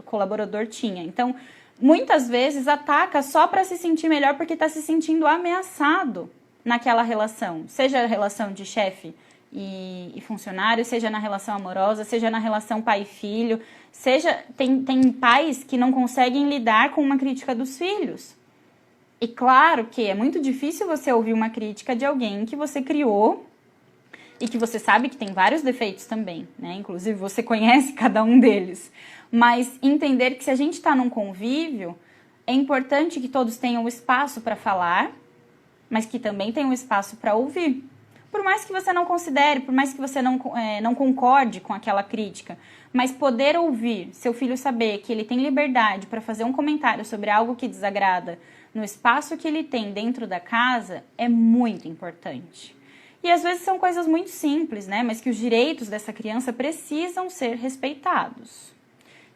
colaborador tinha. Então, muitas vezes ataca só para se sentir melhor porque está se sentindo ameaçado naquela relação, seja a relação de chefe e funcionário, seja na relação amorosa, seja na relação pai e filho, seja tem pais que não conseguem lidar com uma crítica dos filhos. E claro que é muito difícil você ouvir uma crítica de alguém que você criou e que você sabe que tem vários defeitos também, né? Inclusive você conhece cada um deles. Mas entender que se a gente está num convívio, é importante que todos tenham espaço para falar, mas que também tenham espaço para ouvir. Por mais que você não considere, por mais que você não concorde com aquela crítica, mas poder ouvir, seu filho saber que ele tem liberdade para fazer um comentário sobre algo que desagrada no espaço que ele tem dentro da casa é muito importante. E às vezes são coisas muito simples, né? Mas que os direitos dessa criança precisam ser respeitados.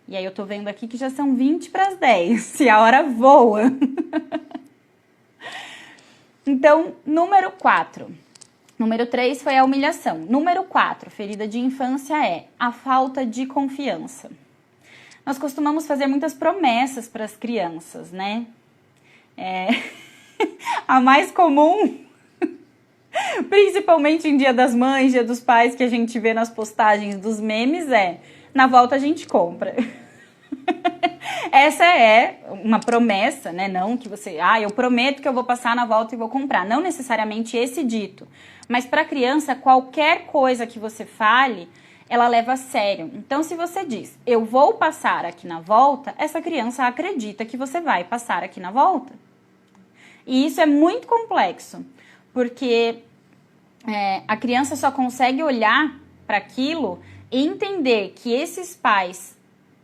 E aí eu tô vendo aqui que já são 20 para as 10 e a hora voa. Então, número 4. Número 3 foi a humilhação. Número 4, ferida de infância, é a falta de confiança. Nós costumamos fazer muitas promessas para as crianças, né? A mais comum, principalmente em Dia das Mães, Dia dos Pais, que a gente vê nas postagens dos memes, na volta a gente compra. Essa é uma promessa, né? Não que você, eu prometo que eu vou passar na volta e vou comprar. Não necessariamente esse dito. Mas para a criança, qualquer coisa que você fale, ela leva a sério. Então, se você diz, eu vou passar aqui na volta, essa criança acredita que você vai passar aqui na volta. E isso é muito complexo, porque a criança só consegue olhar para aquilo e entender que esses pais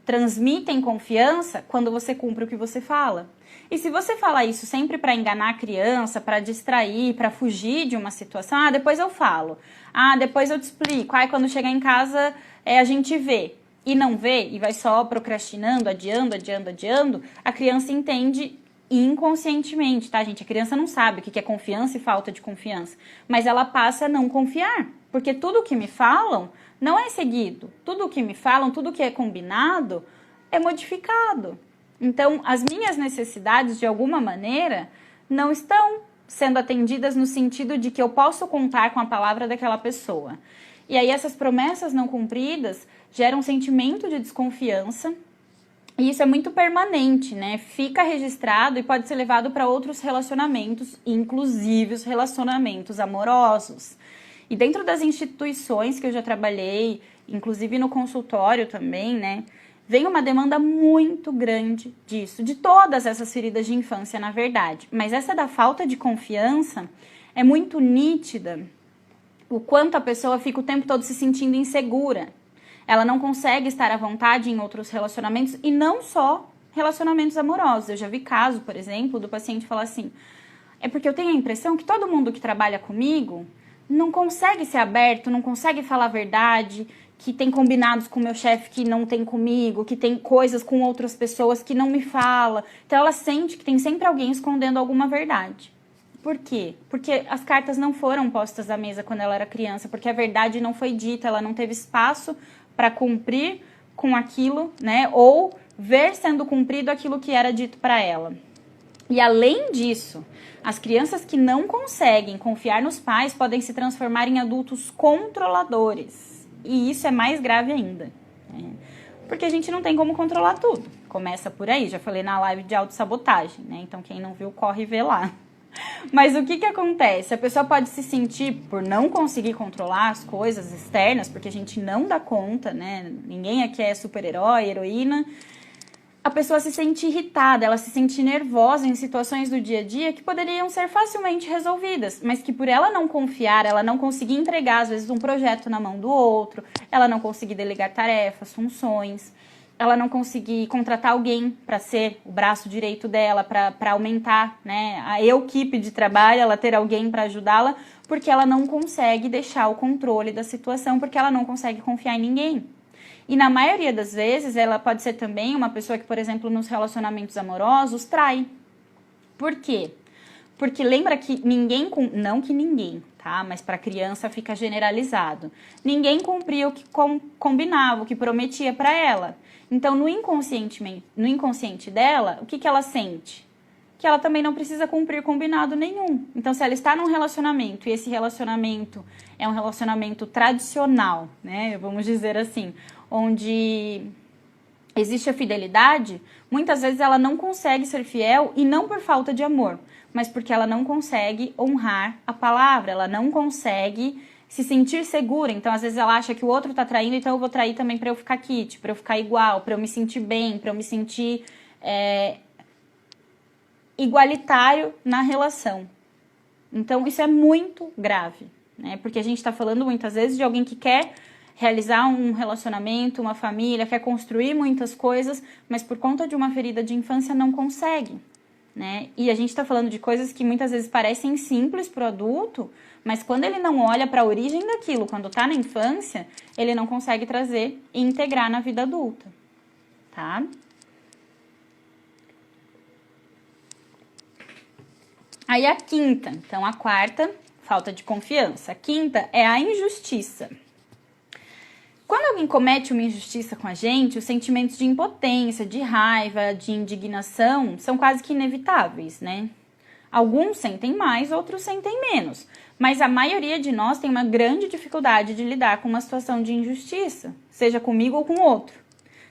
transmitem confiança quando você cumpre o que você fala. E se você fala isso sempre para enganar a criança, para distrair, para fugir de uma situação, depois eu falo, depois eu te explico, quando chegar em casa a gente vê, e não vê, e vai só procrastinando, adiando, a criança entende inconscientemente, tá, gente? A criança não sabe o que é confiança e falta de confiança, mas ela passa a não confiar, porque tudo o que me falam não é seguido, tudo o que me falam, tudo o que é combinado é modificado. Então, as minhas necessidades, de alguma maneira, não estão sendo atendidas no sentido de que eu posso contar com a palavra daquela pessoa. E aí, essas promessas não cumpridas geram um sentimento de desconfiança, e isso é muito permanente, né? Fica registrado e pode ser levado para outros relacionamentos, inclusive os relacionamentos amorosos. E dentro das instituições que eu já trabalhei, inclusive no consultório também, né? Vem uma demanda muito grande disso, de todas essas feridas de infância, na verdade. Mas essa da falta de confiança é muito nítida o quanto a pessoa fica o tempo todo se sentindo insegura. Ela não consegue estar à vontade em outros relacionamentos e não só relacionamentos amorosos. Eu já vi caso, por exemplo, do paciente falar assim, é porque eu tenho a impressão que todo mundo que trabalha comigo não consegue ser aberto, não consegue falar a verdade, que tem combinados com o meu chefe que não tem comigo, que tem coisas com outras pessoas que não me fala. Então ela sente que tem sempre alguém escondendo alguma verdade. Por quê? Porque as cartas não foram postas à mesa quando ela era criança, porque a verdade não foi dita, ela não teve espaço para cumprir com aquilo, né? Ou ver sendo cumprido aquilo que era dito para ela. E além disso, as crianças que não conseguem confiar nos pais podem se transformar em adultos controladores. E isso é mais grave ainda, né? Porque a gente não tem como controlar tudo. Começa por aí, já falei na live de autossabotagem, né? Então quem não viu, corre e vê lá. Mas o que acontece? A pessoa pode se sentir, por não conseguir controlar as coisas externas, porque a gente não dá conta, né? Ninguém aqui é super-herói, heroína. A pessoa se sente irritada, ela se sente nervosa em situações do dia a dia que poderiam ser facilmente resolvidas, mas que por ela não confiar, ela não conseguir entregar, às vezes, um projeto na mão do outro, ela não conseguir delegar tarefas, funções, ela não conseguir contratar alguém para ser o braço direito dela, para aumentar, né, a equipe de trabalho, ela ter alguém para ajudá-la, porque ela não consegue deixar o controle da situação, porque ela não consegue confiar em ninguém. E na maioria das vezes, ela pode ser também uma pessoa que, por exemplo, nos relacionamentos amorosos, trai. Por quê? Porque lembra que ninguém, não que ninguém, tá? Mas para criança fica generalizado. Ninguém cumpria o que combinava, o que prometia para ela. Então, no inconsciente dela, o que ela sente? Que ela também não precisa cumprir combinado nenhum. Então, se ela está num relacionamento e esse relacionamento é um relacionamento tradicional, né? Vamos dizer assim, onde existe a fidelidade, muitas vezes ela não consegue ser fiel e não por falta de amor, mas porque ela não consegue honrar a palavra, ela não consegue se sentir segura. Então, às vezes ela acha que o outro tá traindo, então eu vou trair também para eu ficar quite, para eu ficar igual, para eu me sentir bem, para eu me sentir igualitário na relação. Então, isso é muito grave, né? Porque a gente está falando muitas vezes de alguém que quer realizar um relacionamento, uma família, quer construir muitas coisas, mas por conta de uma ferida de infância não consegue, né? E a gente está falando de coisas que muitas vezes parecem simples para o adulto, mas quando ele não olha para a origem daquilo, quando está na infância, ele não consegue trazer e integrar na vida adulta, tá? Aí a quinta, então a quarta, falta de confiança. A quinta é a injustiça. Quando alguém comete uma injustiça com a gente, os sentimentos de impotência, de raiva, de indignação são quase que inevitáveis, né? Alguns sentem mais, outros sentem menos. Mas a maioria de nós tem uma grande dificuldade de lidar com uma situação de injustiça, seja comigo ou com outro.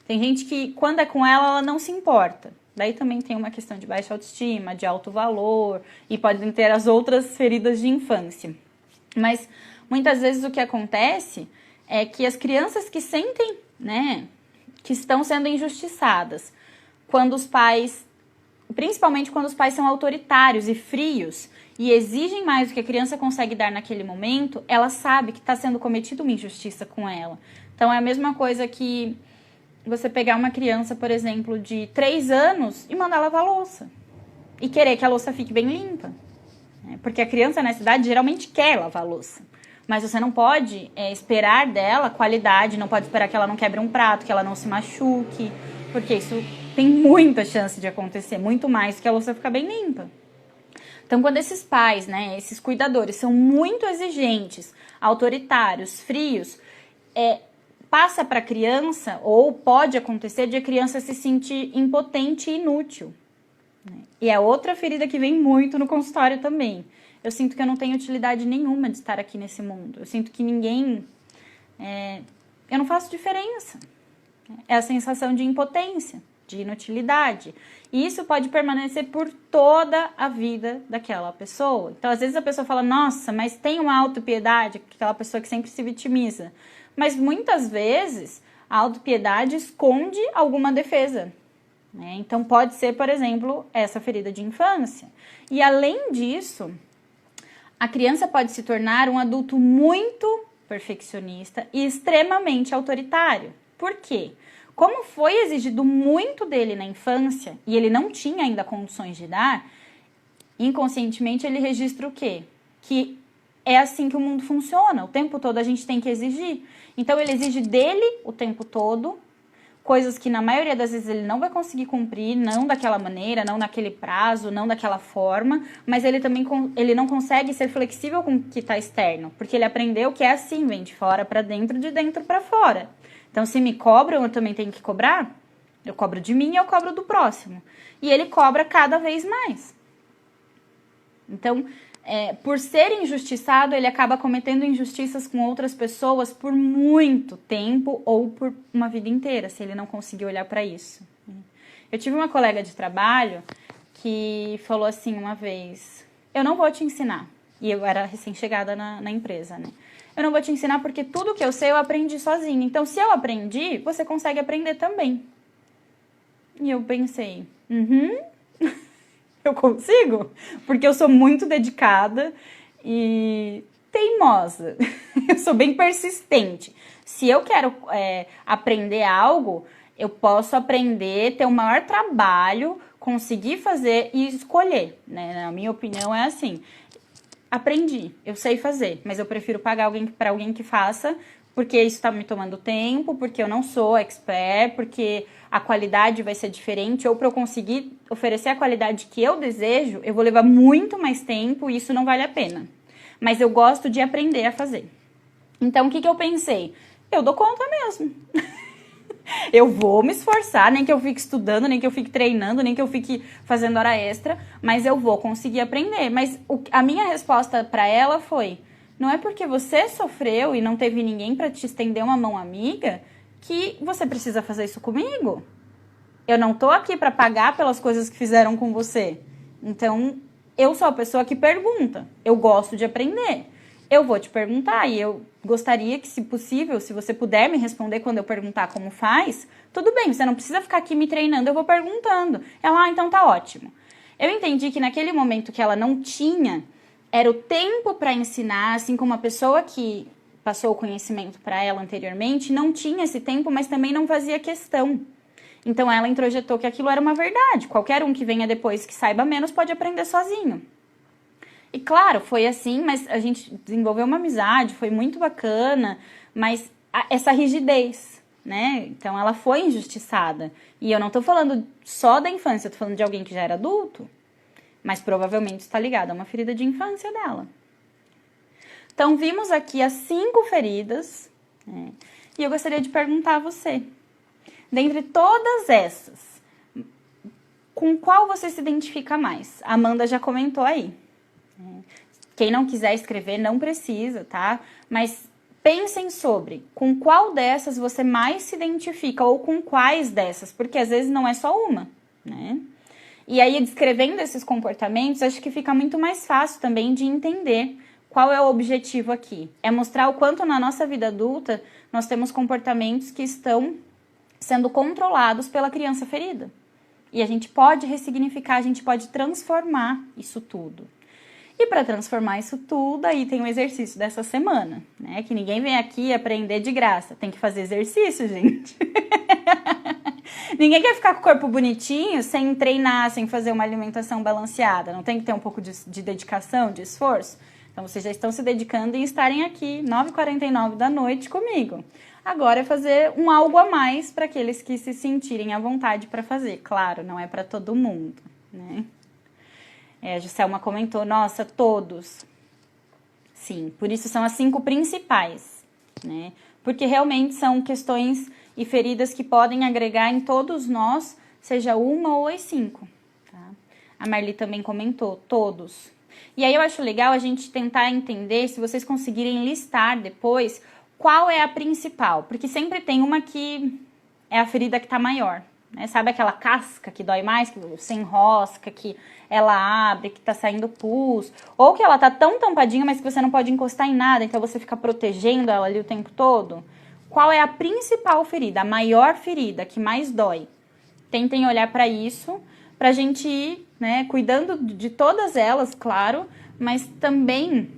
Tem gente que, quando é com ela, ela não se importa. Daí também tem uma questão de baixa autoestima, de alto valor, e podem ter as outras feridas de infância. Mas muitas vezes o que acontece é que as crianças que sentem, né, que estão sendo injustiçadas, quando os pais, principalmente quando os pais são autoritários e frios e exigem mais do que a criança consegue dar naquele momento, ela sabe que está sendo cometida uma injustiça com ela. Então é a mesma coisa que você pegar uma criança, por exemplo, de 3 anos e mandar lavar a louça. E querer que a louça fique bem limpa. Porque a criança nessa idade geralmente quer lavar a louça. Mas você não pode esperar dela qualidade, não pode esperar que ela não quebre um prato, que ela não se machuque. Porque isso tem muita chance de acontecer, muito mais que a louça ficar bem limpa. Então, quando esses pais, né, esses cuidadores são muito exigentes, autoritários, frios, passa para a criança, ou pode acontecer, de a criança se sentir impotente e inútil. E é outra ferida que vem muito no consultório também. Eu sinto que eu não tenho utilidade nenhuma de estar aqui nesse mundo. Eu sinto que ninguém... eu não faço diferença. É a sensação de impotência, de inutilidade. E isso pode permanecer por toda a vida daquela pessoa. Então, às vezes a pessoa fala, nossa, mas tem uma autopiedade, aquela pessoa que sempre se vitimiza. Mas muitas vezes a autopiedade esconde alguma defesa, né? Então pode ser, por exemplo, essa ferida de infância. E além disso, A criança pode se tornar um adulto muito perfeccionista e extremamente autoritário. Por quê? Como foi exigido muito dele na infância e ele não tinha ainda condições de dar, inconscientemente ele registra o quê? Que é assim que o mundo funciona. O tempo todo a gente tem que exigir. Então ele exige dele o tempo todo coisas que na maioria das vezes ele não vai conseguir cumprir, não daquela maneira, não naquele prazo, não daquela forma, mas ele também ele não consegue ser flexível com o que está externo, porque ele aprendeu que é assim, vem de fora para dentro, de dentro para fora. Então se me cobram, eu também tenho que cobrar. Eu cobro de mim e eu cobro do próximo. E ele cobra cada vez mais. Então, por ser injustiçado, ele acaba cometendo injustiças com outras pessoas por muito tempo ou por uma vida inteira, se ele não conseguir olhar para isso. Eu tive uma colega de trabalho que falou assim uma vez: eu não vou te ensinar. E eu era recém-chegada na empresa, né? Eu não vou te ensinar porque tudo que eu sei eu aprendi sozinha. Então, se eu aprendi, você consegue aprender também. E eu pensei, eu consigo? Porque eu sou muito dedicada e teimosa. Eu sou bem persistente. Se eu quero aprender algo, eu posso aprender, ter o maior trabalho, conseguir fazer e escolher, né? Na minha opinião é assim. Aprendi, eu sei fazer, mas eu prefiro pagar para alguém que faça, porque isso está me tomando tempo, porque eu não sou expert, porque a qualidade vai ser diferente, ou para eu conseguir oferecer a qualidade que eu desejo, eu vou levar muito mais tempo e isso não vale a pena. Mas eu gosto de aprender a fazer. Então, o que eu pensei? Eu dou conta mesmo. Eu vou me esforçar, nem que eu fique estudando, nem que eu fique treinando, nem que eu fique fazendo hora extra, mas eu vou conseguir aprender. Mas a minha resposta para ela foi: não é porque você sofreu e não teve ninguém para te estender uma mão amiga que você precisa fazer isso comigo. Eu não tô aqui para pagar pelas coisas que fizeram com você. Então, eu sou a pessoa que pergunta. Eu gosto de aprender. Eu vou te perguntar e eu gostaria que, se possível, se você puder me responder quando eu perguntar como faz, tudo bem, você não precisa ficar aqui me treinando, eu vou perguntando. Ela, então tá ótimo. Eu entendi que naquele momento que ela não tinha, era o tempo para ensinar, assim como a pessoa que passou o conhecimento para ela anteriormente não tinha esse tempo, mas também não fazia questão. Então ela introjetou que aquilo era uma verdade. Qualquer um que venha depois que saiba menos pode aprender sozinho. E claro, foi assim, mas a gente desenvolveu uma amizade, foi muito bacana, mas essa rigidez, né? Então ela foi injustiçada. E eu não tô falando só da infância, eu tô falando de alguém que já era adulto, mas provavelmente está ligado a uma ferida de infância dela. Então vimos aqui as 5 feridas, né? E eu gostaria de perguntar a você, dentre todas essas, com qual você se identifica mais? A Amanda já comentou aí. Quem não quiser escrever não precisa, tá? Mas pensem sobre com qual dessas você mais se identifica ou com quais dessas, porque às vezes não é só uma, né? E aí, descrevendo esses comportamentos, acho que fica muito mais fácil também de entender qual é o objetivo aqui. É mostrar o quanto na nossa vida adulta nós temos comportamentos que estão sendo controlados pela criança ferida. E a gente pode ressignificar, a gente pode transformar isso tudo. E para transformar isso tudo, aí tem o exercício dessa semana, né? Que ninguém vem aqui aprender de graça. Tem que fazer exercício, gente. Ninguém quer ficar com o corpo bonitinho sem treinar, sem fazer uma alimentação balanceada. Não tem que ter um pouco de dedicação, de esforço? Então, vocês já estão se dedicando em estarem aqui 9h49 da noite comigo. Agora é fazer um algo a mais para aqueles que se sentirem à vontade para fazer. Claro, não é para todo mundo, né? A Juscelma comentou, nossa, todos. Sim, por isso são as 5 principais, né? Porque realmente são questões e feridas que podem agregar em todos nós, seja uma ou as 5. Tá? A Marli também comentou, todos. E aí eu acho legal a gente tentar entender, se vocês conseguirem listar depois, qual é a principal. Porque sempre tem uma que é a ferida que está maior. Né? Sabe aquela casca que dói mais, que você enrosca, que ela abre, que tá saindo pus, ou que ela tá tão tampadinha, mas que você não pode encostar em nada, então você fica protegendo ela ali o tempo todo? Qual é a principal ferida, a maior ferida, que mais dói? Tentem olhar para isso, pra gente ir, né, cuidando de todas elas, claro, mas também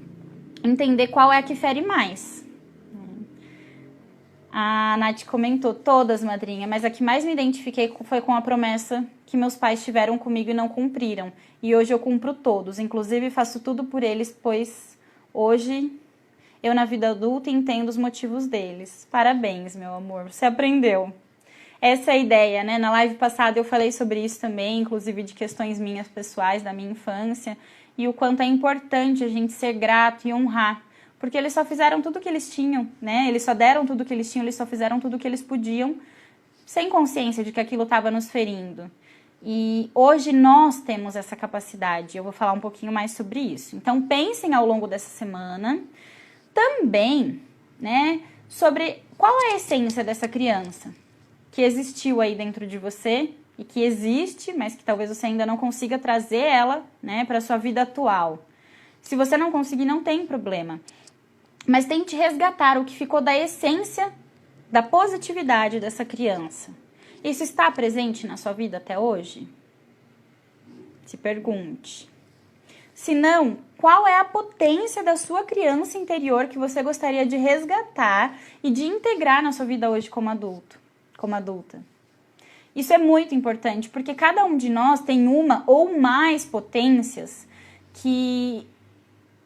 entender qual é a que fere mais. A Nath comentou, todas, madrinha, mas a que mais me identifiquei foi com a promessa que meus pais tiveram comigo e não cumpriram. E hoje eu cumpro todos, inclusive faço tudo por eles, pois hoje eu na vida adulta entendo os motivos deles. Parabéns, meu amor, você aprendeu. Essa é a ideia, né? Na live passada eu falei sobre isso também, inclusive de questões minhas pessoais, da minha infância, e o quanto é importante a gente ser grato e honrar. Porque eles só fizeram tudo o que eles tinham, né? Eles só deram tudo o que eles tinham, eles só fizeram tudo o que eles podiam, sem consciência de que aquilo estava nos ferindo. E hoje nós temos essa capacidade, eu vou falar um pouquinho mais sobre isso. Então pensem ao longo dessa semana também, né, sobre qual é a essência dessa criança que existiu aí dentro de você e que existe, mas que talvez você ainda não consiga trazer ela, né, para a sua vida atual. Se você não conseguir, não tem problema. Mas tente resgatar o que ficou da essência da positividade dessa criança. Isso está presente na sua vida até hoje? Se pergunte. Se não, qual é a potência da sua criança interior que você gostaria de resgatar e de integrar na sua vida hoje como adulto, como adulta? Isso é muito importante, porque cada um de nós tem uma ou mais potências que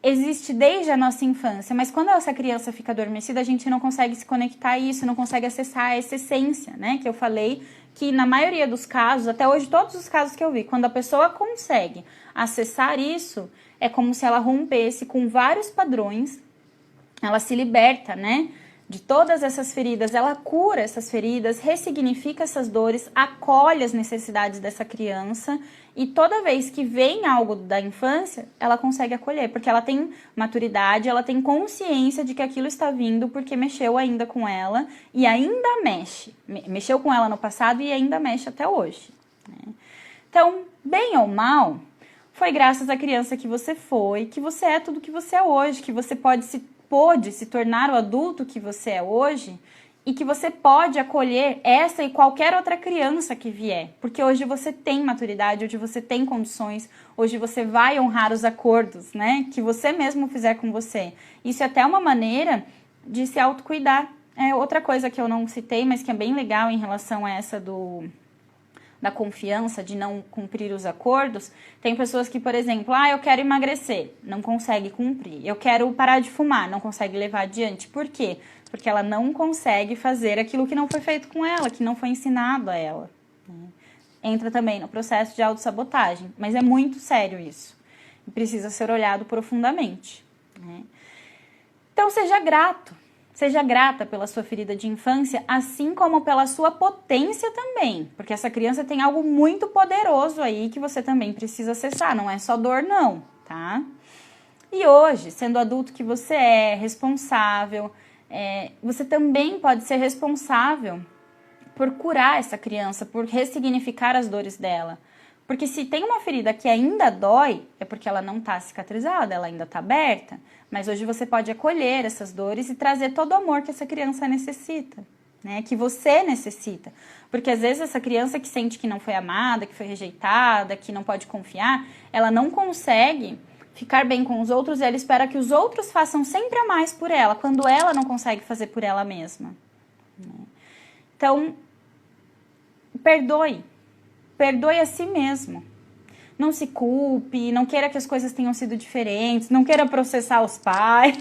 existe desde a nossa infância, mas quando essa criança fica adormecida, a gente não consegue se conectar a isso, não consegue acessar essa essência, né? Que eu falei que na maioria dos casos, até hoje todos os casos que eu vi, quando a pessoa consegue acessar isso, é como se ela rompesse com vários padrões, ela se liberta, né? De todas essas feridas, ela cura essas feridas, ressignifica essas dores, acolhe as necessidades dessa criança e toda vez que vem algo da infância, ela consegue acolher, porque ela tem maturidade, ela tem consciência de que aquilo está vindo porque mexeu ainda com ela e ainda mexe. Mexeu com ela no passado e ainda mexe até hoje, né? Então, bem ou mal, foi graças à criança que você foi, que você é tudo que você é hoje, que você pôde se tornar o adulto que você é hoje e que você pode acolher essa e qualquer outra criança que vier. Porque hoje você tem maturidade, hoje você tem condições, hoje você vai honrar os acordos, né, que você mesmo fizer com você. Isso é até uma maneira de se autocuidar. É outra coisa que eu não citei, mas que é bem legal em relação a essa da confiança, de não cumprir os acordos. Tem pessoas que, por exemplo, eu quero emagrecer, não consegue cumprir. Eu quero parar de fumar, não consegue levar adiante. Por quê? Porque ela não consegue fazer aquilo que não foi feito com ela, que não foi ensinado a ela. Entra também no processo de autossabotagem, mas é muito sério isso. E precisa ser olhado profundamente, né? Então, seja grato. Seja grata pela sua ferida de infância, assim como pela sua potência também. Porque essa criança tem algo muito poderoso aí que você também precisa acessar. Não é só dor, não, tá? E hoje, sendo adulto que você é, responsável, você também pode ser responsável por curar essa criança, por ressignificar as dores dela. Porque se tem uma ferida que ainda dói, é porque ela não está cicatrizada, ela ainda está aberta. Mas hoje você pode acolher essas dores e trazer todo o amor que essa criança necessita, né? Que você necessita. Porque às vezes essa criança que sente que não foi amada, que foi rejeitada, que não pode confiar, ela não consegue ficar bem com os outros e ela espera que os outros façam sempre a mais por ela, quando ela não consegue fazer por ela mesma. Então, perdoe. Perdoe a si mesmo. Não se culpe, não queira que as coisas tenham sido diferentes, não queira processar os pais.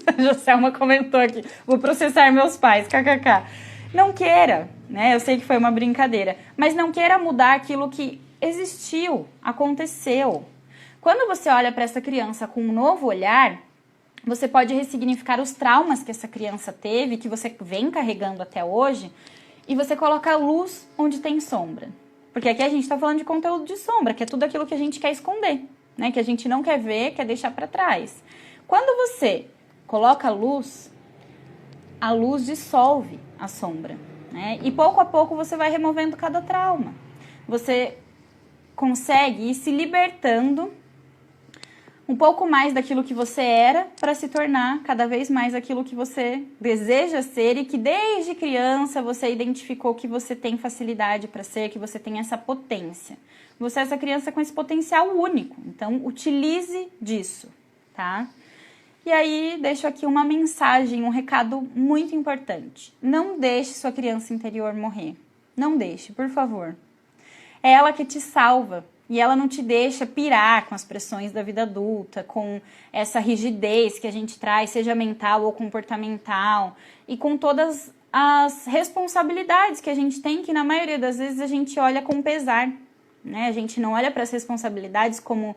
A Joselma comentou aqui, vou processar meus pais, kkk. Não queira, né? Eu sei que foi uma brincadeira, mas não queira mudar aquilo que existiu, aconteceu. Quando você olha para essa criança com um novo olhar, você pode ressignificar os traumas que essa criança teve, que você vem carregando até hoje, e você coloca luz onde tem sombra. Porque aqui a gente está falando de conteúdo de sombra, que é tudo aquilo que a gente quer esconder, né? Que a gente não quer ver, quer deixar para trás. Quando você coloca luz, a luz dissolve a sombra, né? E pouco a pouco você vai removendo cada trauma. Você consegue ir se libertando um pouco mais daquilo que você era para se tornar cada vez mais aquilo que você deseja ser e que desde criança você identificou que você tem facilidade para ser, que você tem essa potência. Você é essa criança com esse potencial único, então utilize disso, tá? E aí, deixo aqui uma mensagem, um recado muito importante. Não deixe sua criança interior morrer. Não deixe, por favor. É ela que te salva. E ela não te deixa pirar com as pressões da vida adulta, com essa rigidez que a gente traz, seja mental ou comportamental, e com todas as responsabilidades que a gente tem, que na maioria das vezes a gente olha com pesar, né? A gente não olha para as responsabilidades como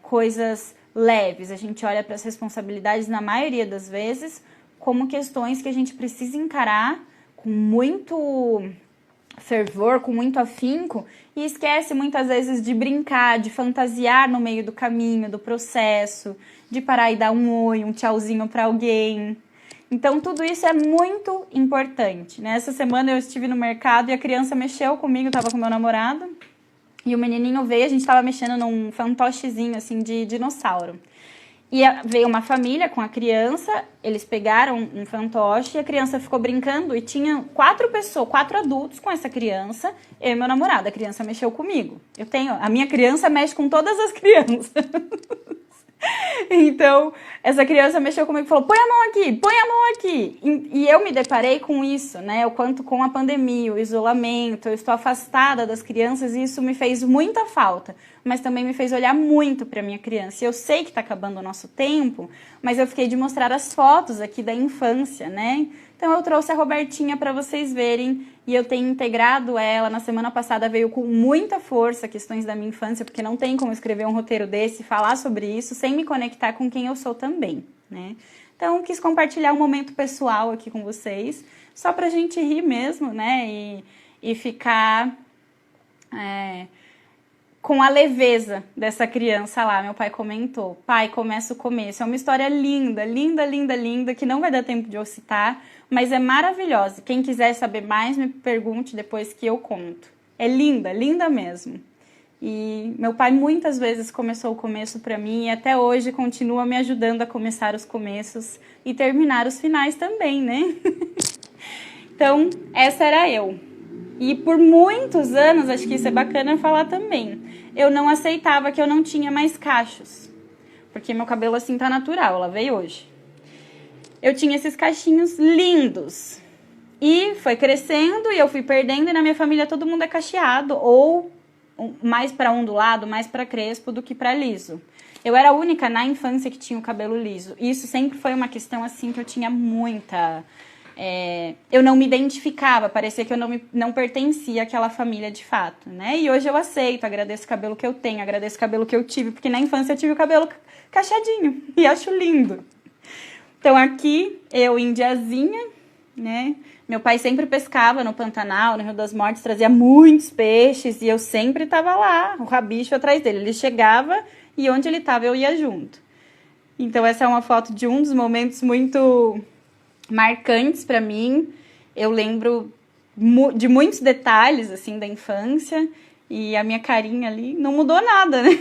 coisas leves, a gente olha para as responsabilidades, na maioria das vezes, como questões que a gente precisa encarar com muito fervor, com muito afinco, e esquece muitas vezes de brincar, de fantasiar no meio do caminho, do processo, de parar e dar um oi, um tchauzinho para alguém. Então, tudo isso é muito importante, né? Essa semana eu estive no mercado e a criança mexeu comigo, eu tava com meu namorado, e o menininho veio, a gente tava mexendo num fantochezinho, assim, de dinossauro. E veio uma família com a criança, eles pegaram um fantoche e a criança ficou brincando e tinha 4 adultos com essa criança, eu e meu namorado. A criança mexeu comigo. A minha criança mexe com todas as crianças. Então, essa criança mexeu comigo e falou, põe a mão aqui, põe a mão aqui. E eu me deparei com isso, né? O quanto com a pandemia, o isolamento, eu estou afastada das crianças e isso me fez muita falta. Mas também me fez olhar muito para minha criança. E eu sei que está acabando o nosso tempo, mas eu fiquei de mostrar as fotos aqui da infância, né? Então eu trouxe a Robertinha para vocês verem e eu tenho integrado ela. Na semana passada veio com muita força questões da minha infância, porque não tem como escrever um roteiro desse, falar sobre isso, sem me conectar com quem eu sou também, né? Então quis compartilhar um momento pessoal aqui com vocês, só pra gente rir mesmo, né? E ficar com a leveza dessa criança lá. Meu pai comentou, pai, começa o começo. É uma história linda, linda, linda, linda, que não vai dar tempo de eu citar, mas é maravilhosa. Quem quiser saber mais, me pergunte depois que eu conto. É linda, linda mesmo. E meu pai muitas vezes começou o começo para mim e até hoje continua me ajudando a começar os começos e terminar os finais também, né? Então, essa era eu. E por muitos anos, acho que isso é bacana falar também, eu não aceitava que eu não tinha mais cachos. Porque meu cabelo assim tá natural, eu lavei hoje. Eu tinha esses cachinhos lindos. E foi crescendo e eu fui perdendo e na minha família todo mundo é cacheado ou mais para ondulado, mais para crespo do que para liso. Eu era a única na infância que tinha o cabelo liso. E isso sempre foi uma questão assim que eu tinha muita... eu não me identificava, parecia que eu não pertencia àquela família de fato, né? E hoje eu aceito, agradeço o cabelo que eu tenho, agradeço o cabelo que eu tive, porque na infância eu tive o cabelo cacheadinho e acho lindo. Então aqui, eu indiazinha, né? Meu pai sempre pescava no Pantanal, no Rio das Mortes, trazia muitos peixes e eu sempre tava lá, o rabicho atrás dele. Ele chegava e onde ele tava eu ia junto. Então essa é uma foto de um dos momentos muito marcantes para mim. Eu lembro de muitos detalhes assim da infância e a minha carinha ali não mudou nada, né?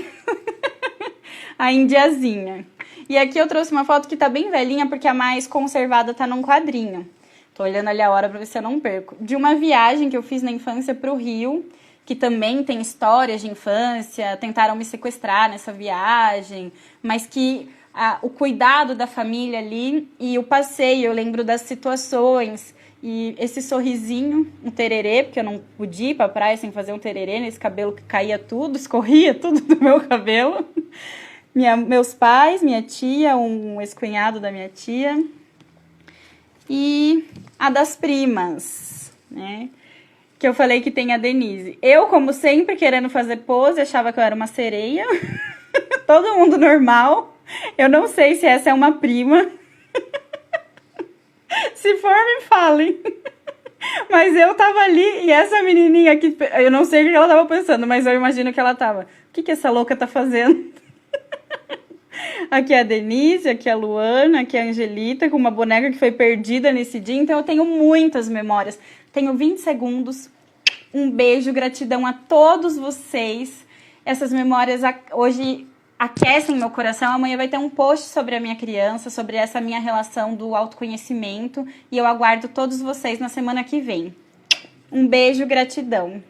A indiazinha. E aqui eu trouxe uma foto que tá bem velhinha porque a mais conservada tá num quadrinho. Tô olhando ali a hora para ver se eu não perco. De uma viagem que eu fiz na infância pro Rio, que também tem histórias de infância, tentaram me sequestrar nessa viagem, mas que o cuidado da família ali e o passeio, eu lembro das situações e esse sorrisinho, um tererê, porque eu não podia ir pra praia sem fazer um tererê, nesse cabelo que caía tudo, escorria tudo do meu cabelo. Meus pais, minha tia, um ex-cunhado da minha tia e a das primas, né? Que eu falei que tem a Denise. Eu, como sempre, querendo fazer pose, achava que eu era uma sereia. Todo mundo normal. Eu não sei se essa é uma prima. Se for, me falem. Mas eu tava ali e essa menininha aqui, eu não sei o que ela tava pensando, mas eu imagino que ela tava. O que essa louca tá fazendo? Aqui é a Denise, aqui é a Luana, aqui é a Angelita, com uma boneca que foi perdida nesse dia. Então eu tenho muitas memórias. Tenho 20 segundos. Um beijo, gratidão a todos vocês. Essas memórias hoje aquecem meu coração. Amanhã vai ter um post sobre a minha criança, sobre essa minha relação do autoconhecimento. E eu aguardo todos vocês na semana que vem. Um beijo, gratidão.